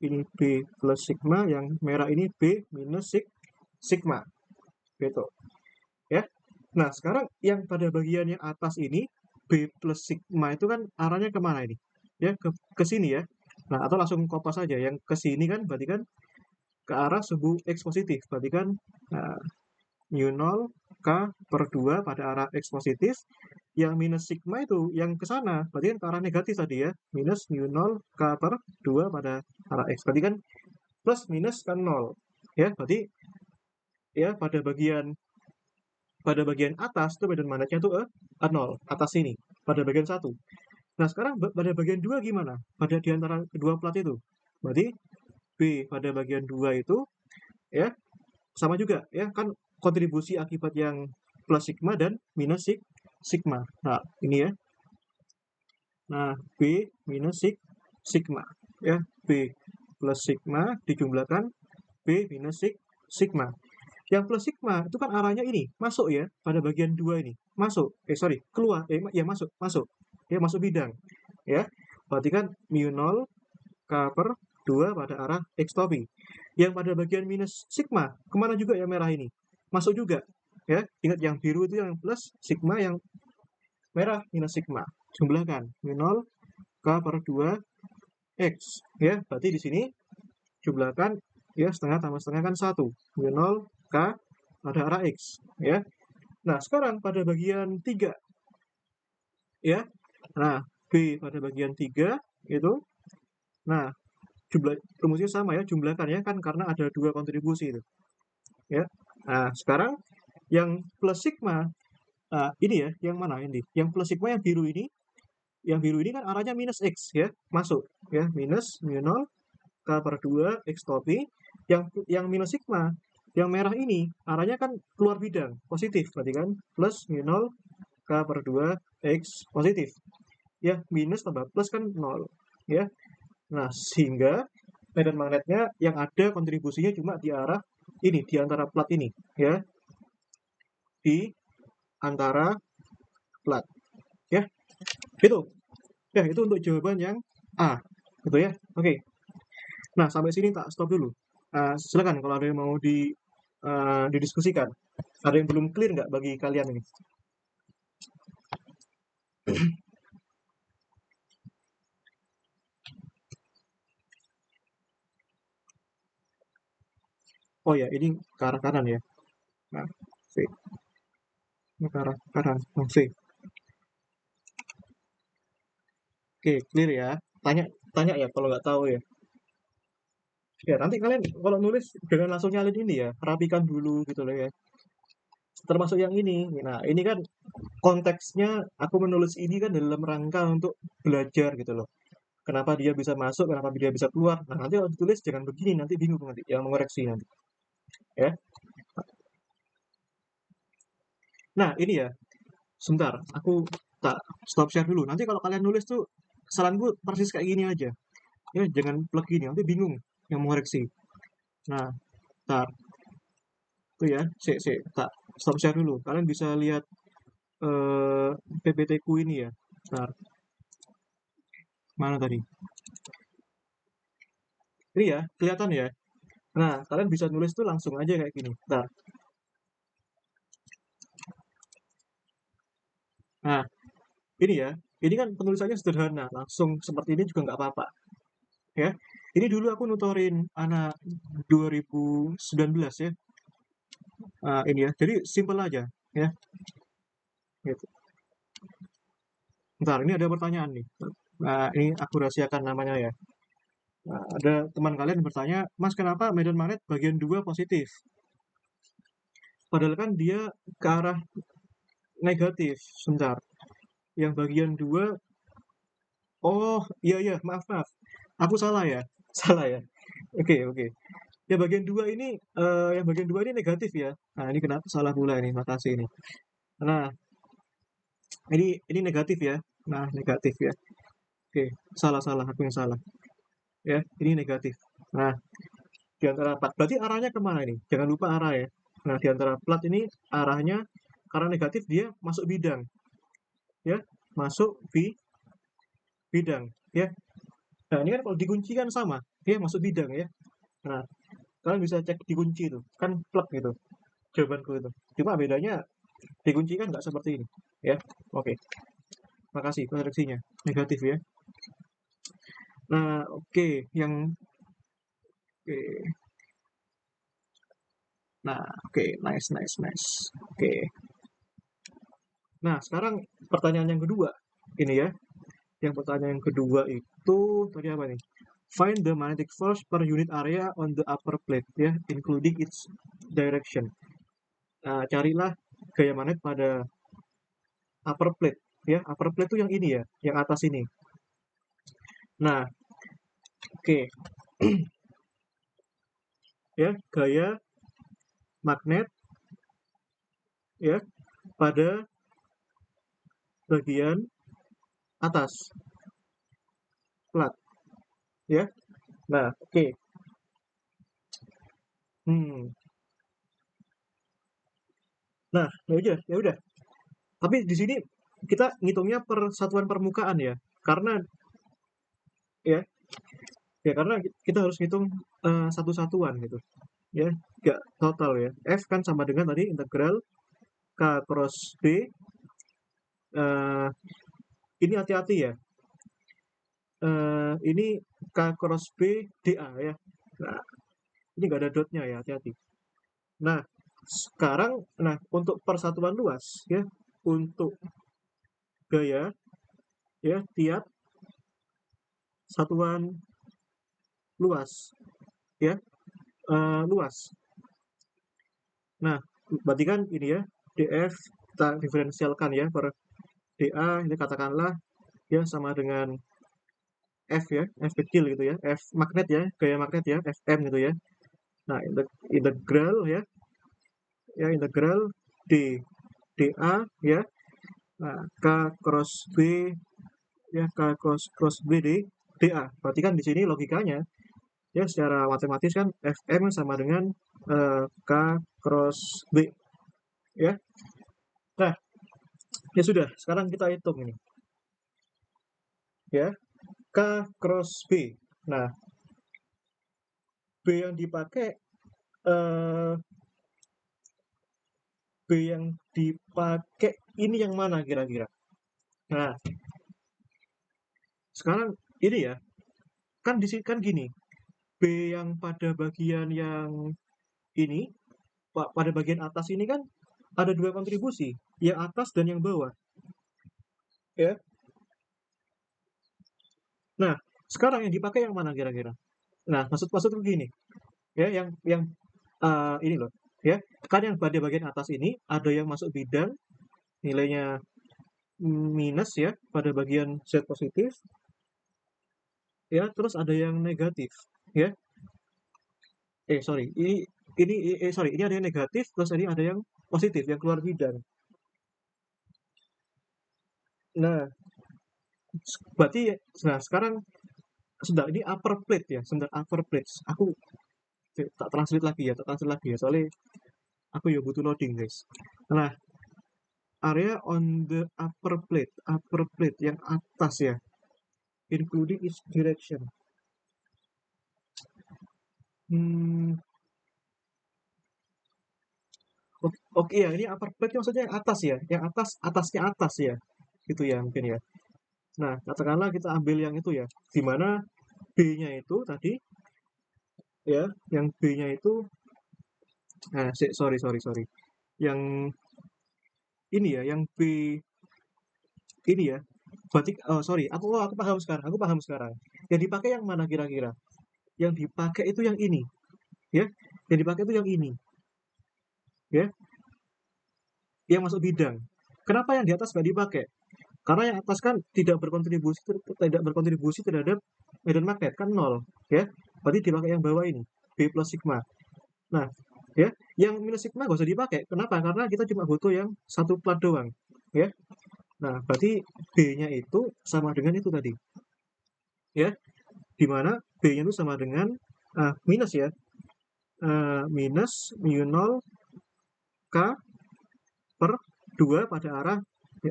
ini B plus sigma, yang merah ini B minus sigma. Gitu. Ya. Nah, sekarang yang pada bagian yang atas ini B plus sigma itu kan arahnya kemana ini? Ya, ke sini ya. Nah, atau langsung kopas saja. Yang ke sini kan berarti kan ke arah suhu X positif. Berarti kan nah, mu 0 K per 2 pada arah X positif. Yang minus sigma itu yang ke sana. Berarti kan ke arah negatif tadi ya. Minus mu 0 K per 2 pada arah X. Berarti kan plus minus kan 0. Ya, berarti ya pada bagian atas itu medan magnetnya tuh 0, atas sini, pada bagian 1. Nah, sekarang pada bagian 2 gimana? Pada di antara kedua plat itu. Berarti B pada bagian 2 itu ya sama juga ya, kan kontribusi akibat yang plus sigma dan minus sigma. Nah, ini ya. Nah, B minus sigma ya. B plus sigma dijumlahkan B minus sigma. Yang plus sigma itu kan arahnya ini, masuk ya, pada bagian 2 ini. Masuk. Sorry, keluar. Ya masuk. Ya, masuk bidang. Ya. Berarti kan mu 0 K per 2 pada arah X topi. Yang pada bagian minus sigma, kemana juga yang merah ini? Masuk juga. Ya, ingat yang biru itu yang plus, sigma yang merah minus sigma. Jumlahkan mu 0 K per 2 X. Ya, berarti di sini jumlahkan ya, setengah tambah setengah kan 1. Mu 0 K pada arah X. Ya. Nah, sekarang pada bagian 3. Ya. Nah, B pada bagian 3 itu. Nah, rumusnya sama ya, jumlahkan ya, kan karena ada 2 kontribusi itu. Ya. Nah, sekarang yang plus sigma, ini ya, yang mana ini? Yang plus sigma yang biru ini. Yang biru ini kan arahnya minus X ya, masuk ya, minus mu 0 K per 2 X topi. Yang minus sigma, yang merah ini arahnya kan keluar bidang, positif, berarti kan plus mu 0 K per 2 X positif. Ya, minus tambah plus kan 0 ya. Nah, sehingga medan magnetnya yang ada kontribusinya cuma di arah ini, di antara plat ini ya. Di antara plat. Ya. Itu. Ya, itu untuk jawaban yang A. Gitu ya. Oke. Nah, sampai sini tak stop dulu. Silakan kalau ada yang mau didiskusikan. Ada yang belum clear nggak bagi kalian ini? Oh ya, ini ke arah kanan ya. Nah, V. Ini ke arah kanan. Nah, V. Oke, clear ya. Tanya ya kalau nggak tahu ya. Ya, nanti kalian kalau nulis jangan langsung nyalin ini ya. Rapikan dulu gitu loh ya. Termasuk yang ini. Nah, ini kan konteksnya aku menulis ini kan dalam rangka untuk belajar gitu loh. Kenapa dia bisa masuk, kenapa dia bisa keluar. Nah, nanti kalau ditulis jangan begini, nanti bingung nanti yang mengoreksi nanti. Ya. Nah, ini ya. Sebentar, aku tak stop share dulu. Nanti kalau kalian nulis tuh saranku persis kayak gini aja. Ya, jangan plug gini, nanti bingung yang mengoreksi. Nah, tar. Itu ya, tak stop share dulu. Kalian bisa lihat PPT ku ini ya. Tar. Mana tadi? Ini ya, kelihatan ya. Nah, kalian bisa nulis tuh langsung aja kayak gini. Tar. Nah, ini ya. Ini kan penulisannya sederhana, langsung seperti ini juga nggak apa-apa. Ya, ini dulu aku nutorin anak 2019 ya. Ini ya, jadi simple aja ya. Gitu. Bentar, ini ada pertanyaan nih. Nah, ini aku rahasiakan namanya ya. Nah, ada teman kalian bertanya, Mas kenapa medan magnet bagian 2 positif? Padahal kan dia ke arah negatif. Sebentar. Yang bagian 2, oh iya, maaf. Aku salah ya. Salah ya. Oke. Ya bagian 2 ini, yang bagian 2 ini negatif ya. Nah, ini kenapa salah pula ini, makasih ini. Nah, ini negatif ya. Nah, negatif ya. Oke, salah, aku yang salah. Ya, ini negatif. Nah, di antara plat, berarti arahnya kemana ini? Jangan lupa arah ya. Nah, di antara plat ini arahnya, karena negatif dia masuk bidang. Ya, masuk bidang. Ya, nah ini kan kalau dikunci kan sama. Dia masuk bidang ya. Nah, kalian bisa cek dikunci itu. Kan plat gitu. Jawabanku itu. Cuma bedanya dikunci kan nggak seperti ini. Ya, oke. Makasih koreksinya. Negatif ya. Nah, oke. Yang oke. Nah, oke. Nice. Oke. Nah, sekarang pertanyaan yang kedua. Ini ya. Yang pertanyaan yang kedua itu tadi apa nih? Find the magnetic force per unit area on the upper plate ya, including its direction. Nah, carilah gaya magnet pada upper plate ya. Upper plate itu yang ini ya, yang atas ini. Nah, oke. Ya, gaya magnet ya pada bagian atas plat ya. Nah, oke. Hmm. Nah, ya udah. Tapi di sini kita ngitungnya per satuan permukaan ya. Karena ya, karena kita harus ngitung satu satuan gitu. Ya, nggak total ya. F kan sama dengan tadi integral K cross B. eh, ini hati-hati ya. Ini K cross B DA ya. Nah, ini nggak ada dotnya ya, hati-hati. Nah, sekarang, nah untuk persatuan luas ya, untuk gaya ya tiap satuan luas ya, luas. Nah, berarti kan ini ya, df kita diferensialkan ya per dA, ini katakanlah ya sama dengan F ya, F kecil gitu ya, F magnet ya, gaya magnet ya, Fm gitu ya. Nah, integral ya, integral d dA ya. Nah, K cross B ya, K cross B dA. Berarti kan di sini logikanya ya secara matematis kan Fm sama dengan K cross B ya. Nah, ya sudah, sekarang kita hitung ini ya, K cross B. Nah, B yang dipakai eh, B yang dipakai ini yang mana kira-kira? Nah, sekarang ini ya, kan di sini kan gini, B yang pada bagian yang ini, pada bagian atas ini kan ada dua kontribusi, yang atas dan yang bawah, ya. Nah, sekarang yang dipakai yang mana kira-kira? Nah, maksud begini, ya, yang ini loh, ya, kan yang pada bagian atas ini ada yang masuk bidang nilainya minus ya pada bagian Z positif, ya, terus ada yang negatif, ya. Sorry, sorry, ini ada yang negatif, terus ini ada yang positif, yang keluar bidang. Nah, berarti, nah sekarang sudah ini upper plate ya, sebentar upper plate. Aku tak translate lagi ya, soalnya aku ya butuh loading guys. Nah, area on the upper plate yang atas ya, including its direction. Hmm, oke ya, ini upper plate maksudnya yang atas ya, yang atasnya atas ya, gitu ya mungkin ya. Nah, katakanlah kita ambil yang itu ya, di mana B-nya itu tadi ya, yang B-nya itu, sorry, yang ini ya, yang B ini ya, berarti, oh sorry, aku paham sekarang. Yang dipakai yang mana kira-kira? Yang dipakai itu yang ini, ya, yang dipakai itu yang ini, ya, yang masuk bidang. Kenapa yang di atas nggak dipakai? Karena yang atas kan tidak berkontribusi terhadap medan magnet kan nol, ya. Berarti dipakai yang bawah ini, B plus sigma. Nah, ya, yang minus sigma nggak usah dipakai. Kenapa? Karena kita cuma butuh yang satu plat doang, ya. Nah, berarti B-nya itu sama dengan itu tadi, ya, di mana B-nya itu sama dengan minus ya, minus mu 0 K per 2 pada arah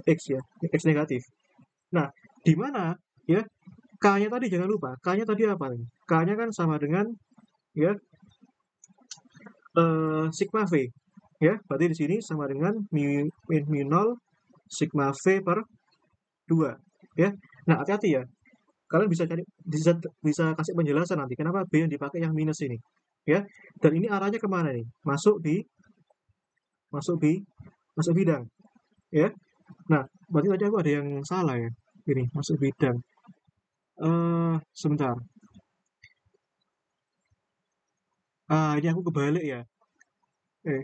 X ya, X negatif. Nah, di mana ya K-nya tadi jangan lupa, K-nya tadi apa nih? K-nya kan sama dengan ya sigma V ya, berarti di sini sama dengan mu 0 sigma V per 2 ya. Nah, hati-hati ya. Kalian bisa cari bisa kasih penjelasan nanti kenapa B yang dipakai yang minus ini ya. Dan ini arahnya kemana nih? Masuk di masuk bidang ya. Nah, berarti tadi aku ada yang salah ya. Ini masuk bidang. Sebentar. Ini aku kebalik ya.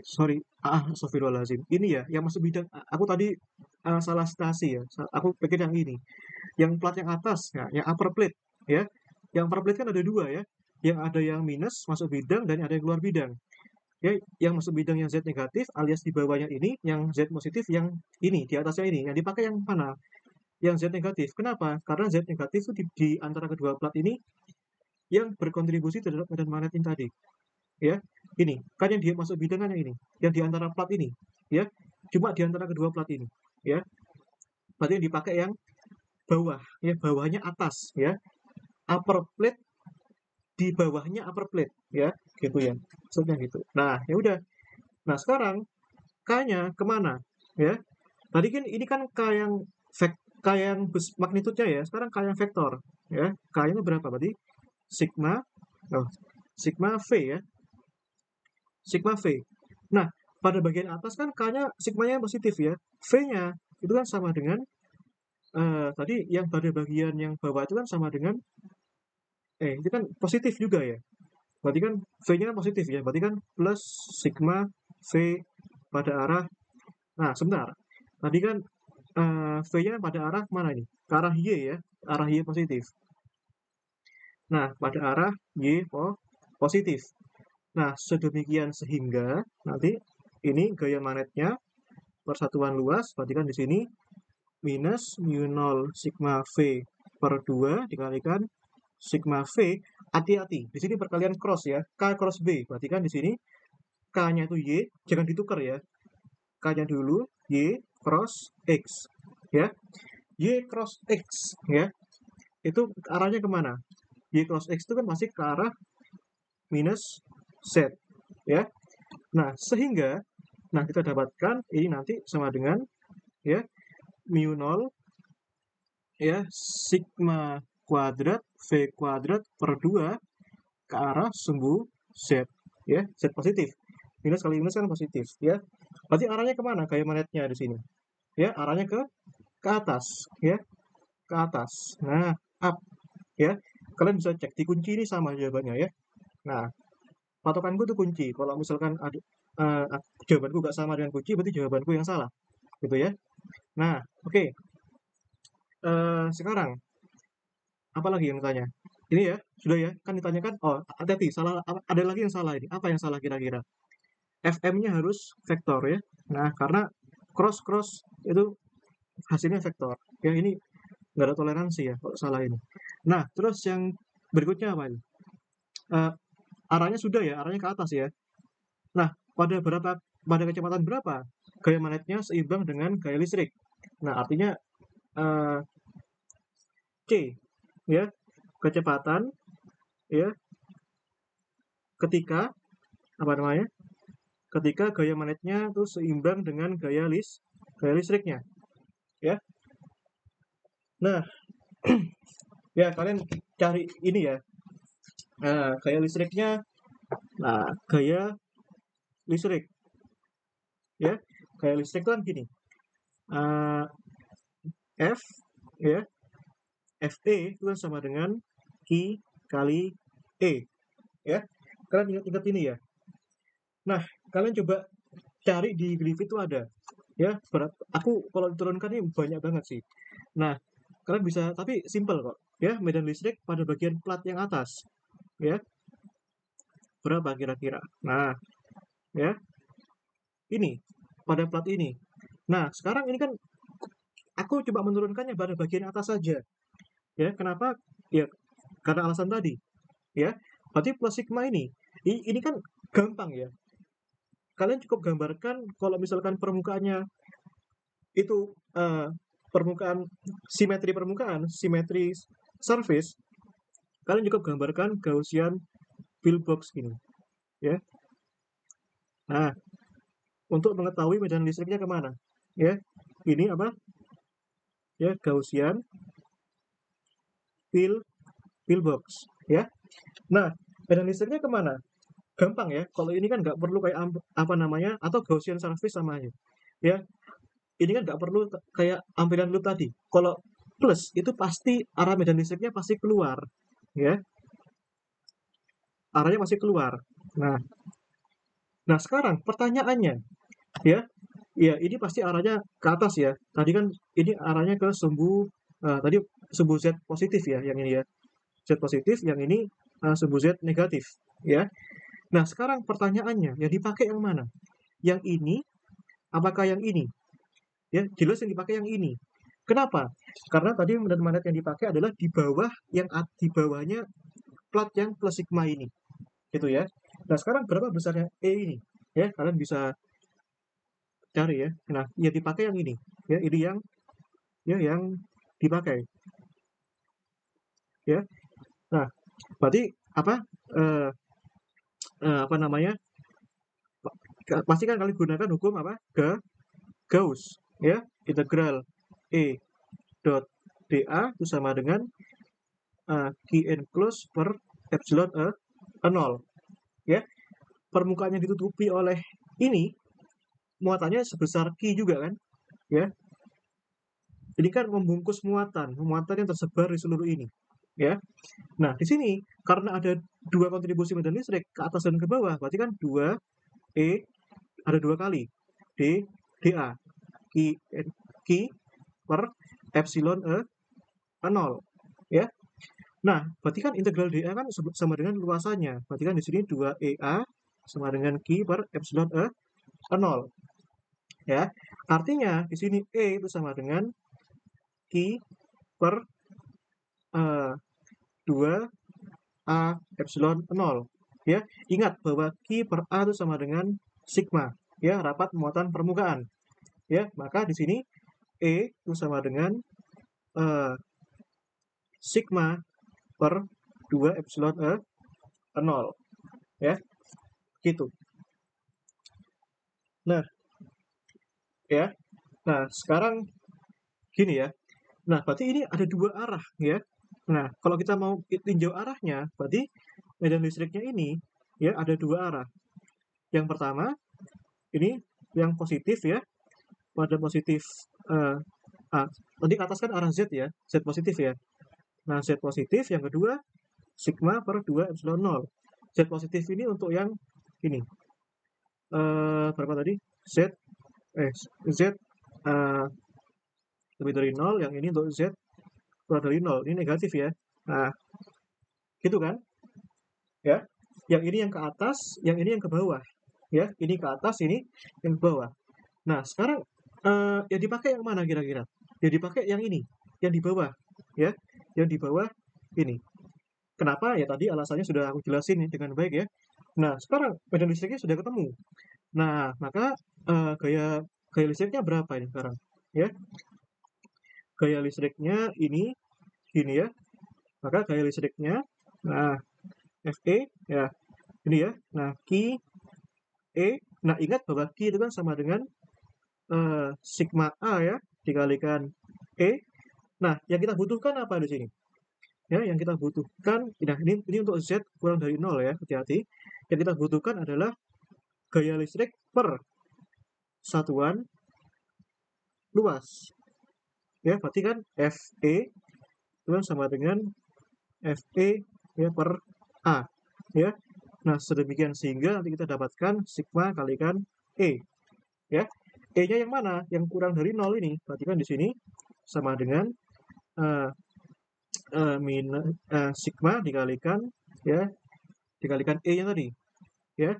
Sorry. Astagfirullahaladzim. Ini ya, yang masuk bidang. Aku tadi salah stasi ya. Aku pikir yang ini. Yang plat yang atas, ya, yang upper plate ya. Yang upper plate kan ada dua ya. Yang ada yang minus masuk bidang dan ada yang keluar bidang. Ya, yang masuk bidang yang Z negatif alias di bawahnya ini, yang Z positif yang ini, di atasnya ini. Yang dipakai yang mana? Yang Z negatif. Kenapa? Karena Z negatif itu di antara kedua plat ini yang berkontribusi terhadap medan magnet ini tadi. Ya, ini kan yang dia masuk bidang kan yang ini, yang di antara plat ini, ya, cuma di antara kedua plat ini, ya. Berarti yang dipakai yang bawah, ya, bawahnya atas, ya, upper plate di bawahnya upper plate, ya, gitu ya, maksudnya gitu. Nah, ya udah. Nah, sekarang K-nya kemana, ya? Tadi kan ini kan K yang magnitudenya ya, sekarang K yang vektor, ya. K-nya berapa berarti? Sigma, oh, sigma V ya, sigma V. Nah, pada bagian atas kan K-nya sigmanya positif ya. V-nya itu kan sama dengan tadi yang pada bagian yang bawah itu kan sama dengan itu kan positif juga ya. Berarti kan V-nya kan positif ya. Berarti kan plus sigma V pada arah. Nah, sebentar. Tadi kan V-nya pada arah mana ini? Ke arah Y ya. Arah Y positif. Nah, pada arah Y positif. Nah, sedemikian sehingga nanti ini gaya magnetnya persatuan luas, berarti kan di sini minus mu 0 sigma V per 2 dikalikan sigma V. Hati-hati, di sini perkalian cross ya, K cross B, berarti kan di sini K-nya itu Y, jangan ditukar ya, K-nya dulu Y cross X ya, Y cross X ya, itu arahnya kemana? Y cross X itu kan masih ke arah minus Z ya. Nah, sehingga kita dapatkan ini nanti sama dengan ya mu 0 ya sigma kuadrat V kuadrat per 2 ke arah sumbu Z ya, Z positif. Minus kali minus kan positif ya. Berarti arahnya kemana gaya magnetnya di sini? Ya, arahnya ke atas ya, ke atas. Nah, up ya. Kalian bisa cek di kunci ini sama jawabannya ya. Nah, patokanku itu kunci. Kalau misalkan ada jawabanku nggak sama dengan kunci, berarti jawabanku yang salah, gitu ya. Nah, oke. Sekarang apa lagi yang ditanya? Ini ya, sudah ya, kan ditanyakan. Oh, hati-hati, salah. Ada lagi yang salah ini. Apa yang salah kira-kira? FM-nya harus vektor ya. Nah, karena cross itu hasilnya vektor. Ya, ini nggak ada toleransi ya kalau salah ini. Nah, terus yang berikutnya apa ini? Arahnya sudah ya, arahnya ke atas ya. Nah, pada kecepatan berapa gaya magnetnya seimbang dengan gaya listrik? Nah, artinya C ya, kecepatan ya ketika apa namanya? Ketika gaya magnetnya itu seimbang dengan gaya listriknya ya. Nah, ya kalian cari ini ya. Gaya listriknya. Nah, gaya listrik ya, gaya listrik kan gini. F ya, FE itu kan sama dengan I kali E ya. Kalian ingat ini ya. Nah, kalian coba cari di Griffith itu ada ya. Aku kalau diturunkan ini banyak banget sih. Nah, kalian bisa, tapi simple kok ya, medan listrik pada bagian plat yang atas ya. Berapa kira-kira? Nah, ya. Ini pada plat ini. Nah, sekarang ini kan aku coba menurunkannya pada bagian atas saja. Ya, kenapa? Ya, karena alasan tadi. Ya, berarti plus sigma ini kan gampang ya. Kalian cukup gambarkan kalau misalkan permukaannya itu permukaan simetri surface, kalian cukup gambarkan Gaussian pillbox ini, ya. Nah, untuk mengetahui medan listriknya kemana, ya, ini apa? Ya, Gaussian pillbox, ya. Nah, medan listriknya kemana? Gampang ya. Kalau ini kan nggak perlu kayak apa namanya, atau Gaussian surface sama aja, ya. Ini kan nggak perlu kayak ampiran loop tadi. Kalau plus itu pasti arah medan listriknya pasti keluar, ya. Arahnya pasti keluar. Nah, nah sekarang pertanyaannya, ya, ya ini pasti arahnya ke atas ya. Tadi kan ini arahnya ke sumbu tadi sumbu Z positif ya, yang ini ya. Z positif, yang ini sumbu Z negatif, ya. Nah, sekarang pertanyaannya, yang dipakai yang mana? Yang ini, apakah yang ini? Ya, jelas yang dipakai yang ini. Kenapa? Karena tadi medan magnet yang dipakai adalah di bawah di bawahnya plat yang plus sigma ini, gitu ya. Nah, sekarang berapa besarnya E ini? Ya, kalian bisa cari ya. Nah, yang dipakai yang ini, ya, ini yang dipakai, ya. Nah, berarti apa? Eh, apa namanya? Pasti kan kalian gunakan hukum apa? Gauss, ya, integral E dot dA itu sama dengan Q enclosed per epsilon E 0, ya. Permukaan yang ditutupi oleh ini muatannya sebesar Q juga kan, ya. Ini kan membungkus muatan yang tersebar di seluruh ini, ya. Nah, di sini karena ada dua kontribusi medan listrik ke atas dan ke bawah, berarti kan 2 E ada 2 kali D dA Q per epsilon E 0, ya. Nah, berarti kan integral dA kan sama dengan luasannya. Berarti kan di sini 2EA sama dengan Q per epsilon E 0, ya. Artinya di sini E itu sama dengan Q per 2A epsilon 0, ya. Ingat bahwa Q per A itu sama dengan sigma, ya, rapat muatan permukaan, ya. Maka di sini E itu sama dengan sigma per 2 epsilon E 0, ya, gitu. Nah, ya. Nah, sekarang gini ya. Nah, berarti ini ada dua arah, ya. Nah, kalau kita mau tinjau arahnya, berarti medan listriknya ini, ya, ada dua arah. Yang pertama, ini yang positif, ya, pada positif tadi ke atas kan arah Z ya, Z positif ya. Nah, Z positif, yang kedua sigma per 2 epsilon 0. Z positif ini untuk yang ini. Berapa tadi? Z lebih dari 0, yang ini untuk Z kurang dari 0. Ini negatif ya. Nah, gitu kan? Ya. Yang ini yang ke atas, yang ini yang ke bawah. Ya, ini ke atas, ini yang ke bawah. Nah, sekarang yang dipakai yang mana kira-kira? Yang dipakai yang ini, yang di bawah, ya. Yang di bawah ini. Kenapa? Ya tadi alasannya sudah aku jelasin dengan baik ya. Nah, sekarang medan listriknya sudah ketemu. Nah, maka gaya listriknya berapa ini sekarang? Ya. Gaya listriknya ini ya. Maka gaya listriknya, nah, Fe ya, ini ya. Nah, Q E. Nah, ingat bahwa Q itu kan sama dengan sigma A ya dikalikan E. Nah, yang kita butuhkan apa di sini? Ya, yang kita butuhkan, nah ini untuk Z kurang dari 0 ya, hati-hati. Yang kita butuhkan adalah gaya listrik per satuan luas. Ya, berarti kan Fe itu kan sama dengan Fe ya per A, ya. Nah, sedemikian sehingga nanti kita dapatkan sigma kalikan E, ya. E-nya yang mana? Yang kurang dari 0 ini. Berarti kan di sini sama dengan sigma dikalikan ya, dikalikan E-nya tadi, ya.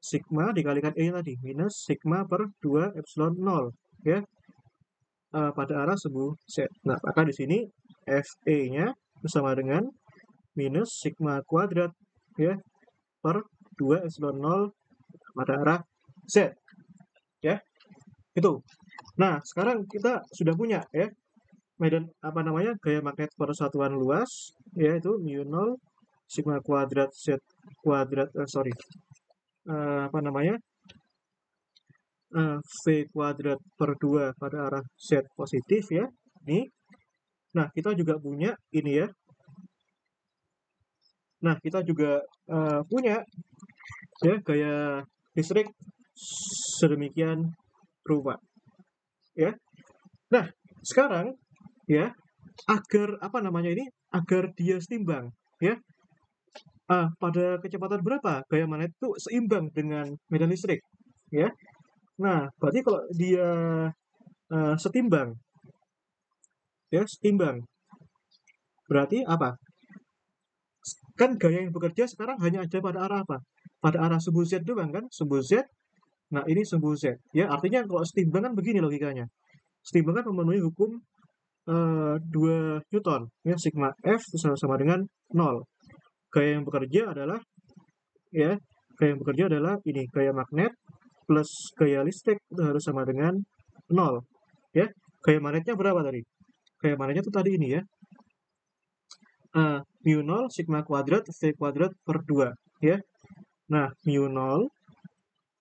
Sigma dikalikan E-nya tadi minus sigma per 2 epsilon 0, ya. pada arah sebuah set. Nah, maka di sini FE-nya bersama dengan minus sigma kuadrat ya per 2 epsilon 0 pada arah Z ya. Itu. Nah, sekarang kita sudah punya ya medan gaya magnet persatuan luas yaitu mu 0 sigma kuadrat Z kuadrat V kuadrat per 2 pada arah Z positif ya. Ini. Nah, kita juga punya ini ya. Nah, kita juga punya ya gaya listrik sedemikian rupa ya. Nah, sekarang ya agar agar dia seimbang ya. Pada kecepatan berapa gaya magnet itu seimbang dengan medan listrik ya. Nah, berarti kalau dia setimbang ya, setimbang. Berarti apa? Kan gaya yang bekerja sekarang hanya ada pada arah apa? Pada arah sumbu Z doang kan? Sumbu Z. Nah, ini sumbu Z. Ya, artinya kalau setimbang kan begini logikanya. Setimbang kan memenuhi hukum 2 Newton. Ya, sigma F sama dengan 0. Gaya yang bekerja adalah ini, gaya magnet plus gaya listrik itu harus sama dengan 0. Ya, gaya magnetnya berapa tadi? Gaya magnetnya itu tadi ini ya. Mu 0 sigma kuadrat V kuadrat per 2 ya. Nah, mu 0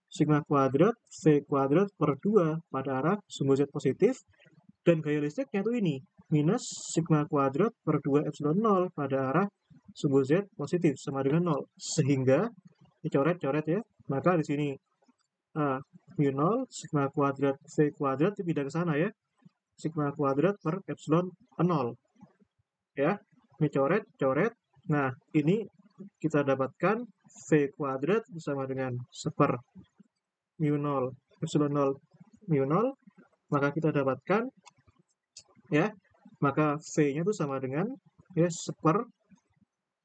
sigma kuadrat V kuadrat per 2 pada arah sumbu Z positif dan gaya listriknya itu ini minus sigma kuadrat per 2 epsilon 0 pada arah sumbu Z positif sama dengan 0. Sehingga dicoret-coret ya. Maka di sini mu 0 sigma kuadrat V kuadrat itu pindah ke sana ya. Sigma kuadrat per epsilon 0 ya. Ini coret. Nah, ini kita dapatkan V kuadrat bersama dengan 1 mu 0 epsilon 0 mu 0. Maka kita dapatkan ya. Maka V-nya itu sama dengan ya 1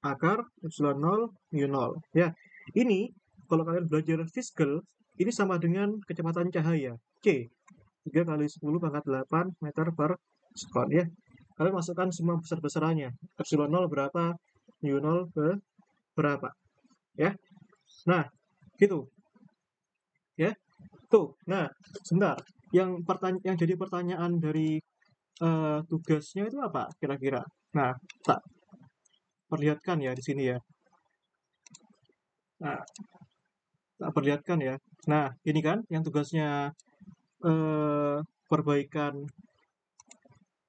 akar epsilon 0 mu 0 ya. Ini kalau kalian belajar Fiskal ini sama dengan kecepatan cahaya C 3 kali 10 pangkat 8 meter per sekon ya. Kalian masukkan semua besar-besarannya. Epsilon 0 berapa, mu 0 berapa. Ya. Nah, gitu. Ya. Tuh. Nah, sebentar. Yang jadi pertanyaan dari tugasnya itu apa kira-kira? Nah, tak perlihatkan ya di sini ya. Nah, tak perlihatkan ya. Nah, ini kan yang tugasnya perbaikan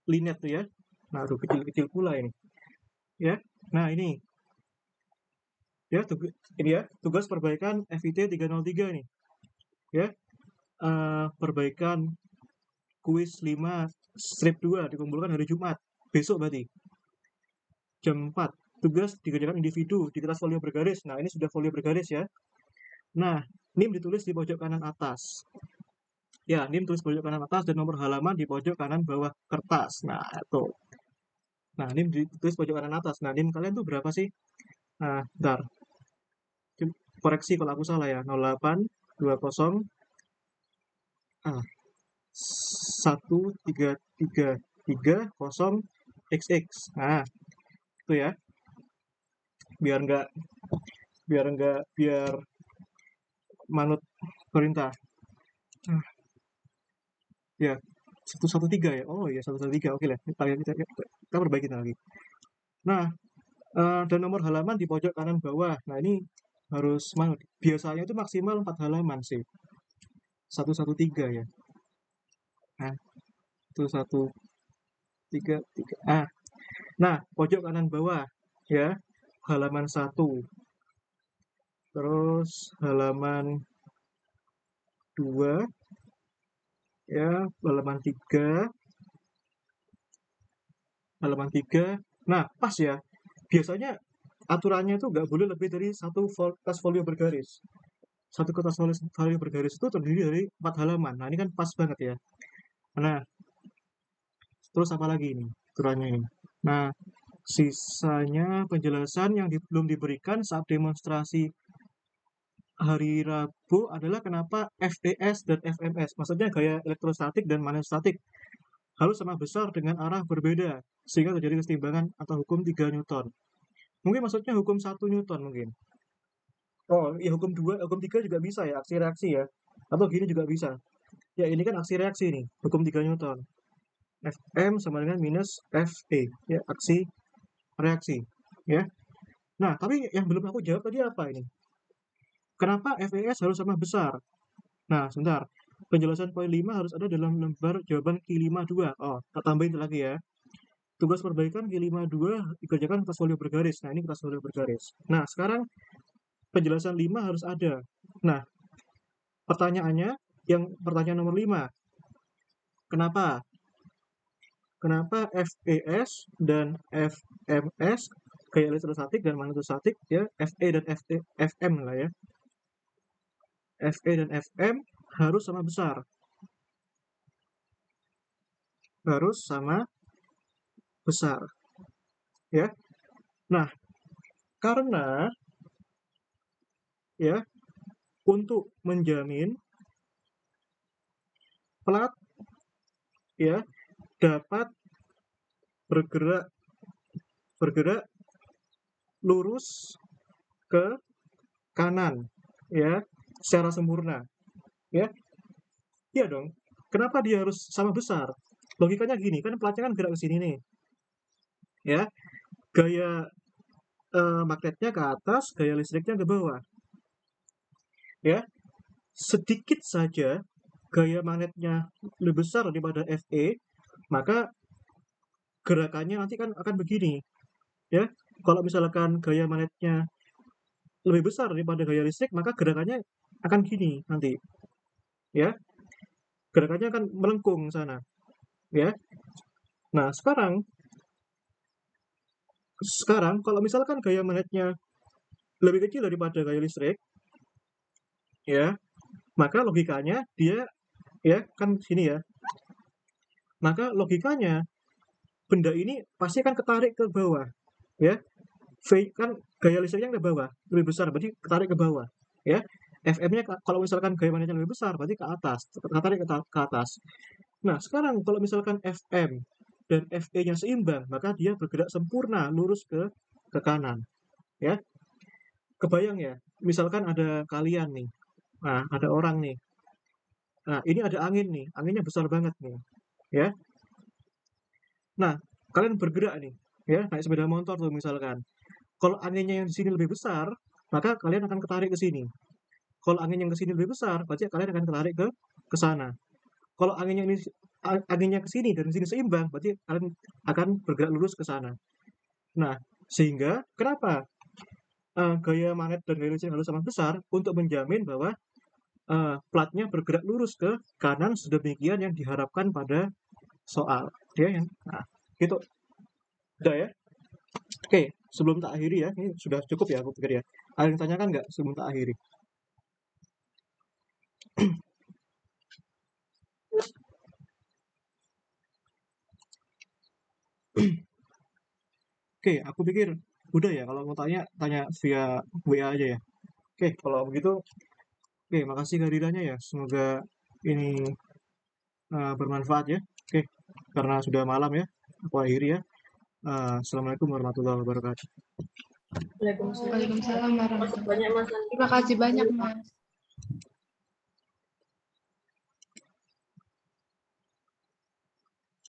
linet tuh ya. Nah, aduh kecil-kecil pula ini. Ya. Nah, ini. Ya, ini ya, tugas perbaikan FIT 303 nih. Ya. Perbaikan kuis 5 strip 2 dikumpulkan hari Jumat. Besok berarti. Jam 4. Tugas dikerjakan individu di kertas folio bergaris. Nah, ini sudah folio bergaris ya. Nah, NIM ditulis di pojok kanan atas. Ya, NIM tulis pojok kanan atas dan nomor halaman di pojok kanan bawah kertas. Nah, itu. Nah, NIM ditulis pojok kanan atas. Nah, NIM kalian tuh berapa sih? Nah, bentar. Koreksi kalau aku salah ya. 0820 1330 XX. Nah, itu ya. Biar manut perintah. Ya, 113 ya. Oh ya, 113. Oke lah. Kita perbaiki lagi. Nah, dan nomor halaman di pojok kanan bawah. Nah, ini harus biasanya itu maksimal 4 halaman sih. 113 ya. Nah, itu 133. Nah, pojok kanan bawah ya. Halaman 1. Terus halaman 2 ya, halaman 3. Nah, pas ya. Biasanya aturannya itu nggak boleh lebih dari 1 kertas folio bergaris. 1 kertas folio bergaris itu terdiri dari 4 halaman. Nah, ini kan pas banget ya. Nah, terus apa lagi ini aturannya ini. Nah, sisanya penjelasan yang belum diberikan saat demonstrasi hari Rabu adalah kenapa FES dan FMS. Maksudnya gaya elektrostatik dan magnestostatik harus sama besar dengan arah berbeda sehingga terjadi kesetimbangan atau hukum 3 Newton. Mungkin maksudnya hukum 1 Newton mungkin. Oh, ya hukum 2, hukum 3 juga bisa ya, aksi reaksi ya. Atau gini juga bisa. Ya ini kan aksi reaksi nih, hukum 3 Newton. Fm sama dengan minus Fe, ya aksi reaksi, ya. Nah, tapi yang belum aku jawab tadi apa ini? Kenapa FES harus sama besar? Nah, sebentar. Penjelasan poin 5 harus ada dalam lembar jawaban Q52. Oh, tak tambahin itu lagi ya. Tugas perbaikan Q52 dikerjakan atas folio bergaris. Nah, ini kertas folio bergaris. Nah, sekarang penjelasan 5 harus ada. Nah, pertanyaannya, yang pertanyaan nomor 5. Kenapa? Kenapa FES dan FMS gaya elektrostatik dan magnetostatik ya Fe dan Fm lah ya. Fe dan Fm harus sama besar. Harus sama besar. Ya. Nah, karena ya untuk menjamin plat ya dapat bergerak lurus ke kanan ya secara sempurna ya. Iya dong. Kenapa dia harus sama besar? Logikanya gini, kan platnya kan gerak ke sini nih. Ya. Gaya magnetnya ke atas, gaya listriknya ke bawah. Ya. Sedikit saja gaya magnetnya lebih besar daripada Fe, maka gerakannya nanti kan akan begini. Ya. Kalau misalkan gaya magnetnya lebih besar daripada gaya listrik, maka gerakannya akan gini nanti. Ya. Gerakannya akan melengkung sana. Ya. Nah, sekarang kalau misalkan gaya magnetnya lebih kecil daripada gaya listrik, ya, maka logikanya dia ya kan sini ya. Maka logikanya benda ini pasti akan ketarik ke bawah, ya. V kan gaya listriknya ke bawah, lebih besar berarti ketarik ke bawah, ya. Fm-nya kalau misalkan gaya magnetnya lebih besar berarti ke atas, ketarik ke atas. Nah, sekarang kalau misalkan Fm dan Fe-nya seimbang, maka dia bergerak sempurna lurus ke kanan, ya. Kebayang ya, misalkan ada kalian nih. Nah, ada orang nih. Nah, ini ada angin nih, anginnya besar banget nih, ya. Nah, kalian bergerak nih, ya, naik sepeda motor tuh misalkan. Kalau anginnya yang di sini lebih besar, maka kalian akan ketarik ke sini. Kalau angin yang ke sini lebih besar, berarti kalian akan ketarik ke sana. Kalau anginnya ke sini dan ke sini seimbang, berarti kalian akan bergerak lurus ke sana. Nah, sehingga kenapa gaya magnet dan gaya listrik harus sama besar untuk menjamin bahwa platnya bergerak lurus ke kanan sedemikian yang diharapkan pada soal. Ya, nah, gitu. Udah ya. Oke, sebelum tak akhiri ya, ini sudah cukup ya aku pikir ya. Ada yang tanyakan nggak sebelum tak akhiri? Oke, aku pikir udah ya. Kalau mau tanya, tanya via WA aja ya. Oke, kalau begitu, oke, makasih kehadirannya ya. Semoga ini bermanfaat ya. Oke, karena sudah malam ya, aku akhiri ya. Assalamualaikum warahmatullahi wabarakatuh. Waalaikumsalam. Waalaikumsalam warahmatullahi Banyak Mas. wabarakatuh. Terima kasih banyak Mas.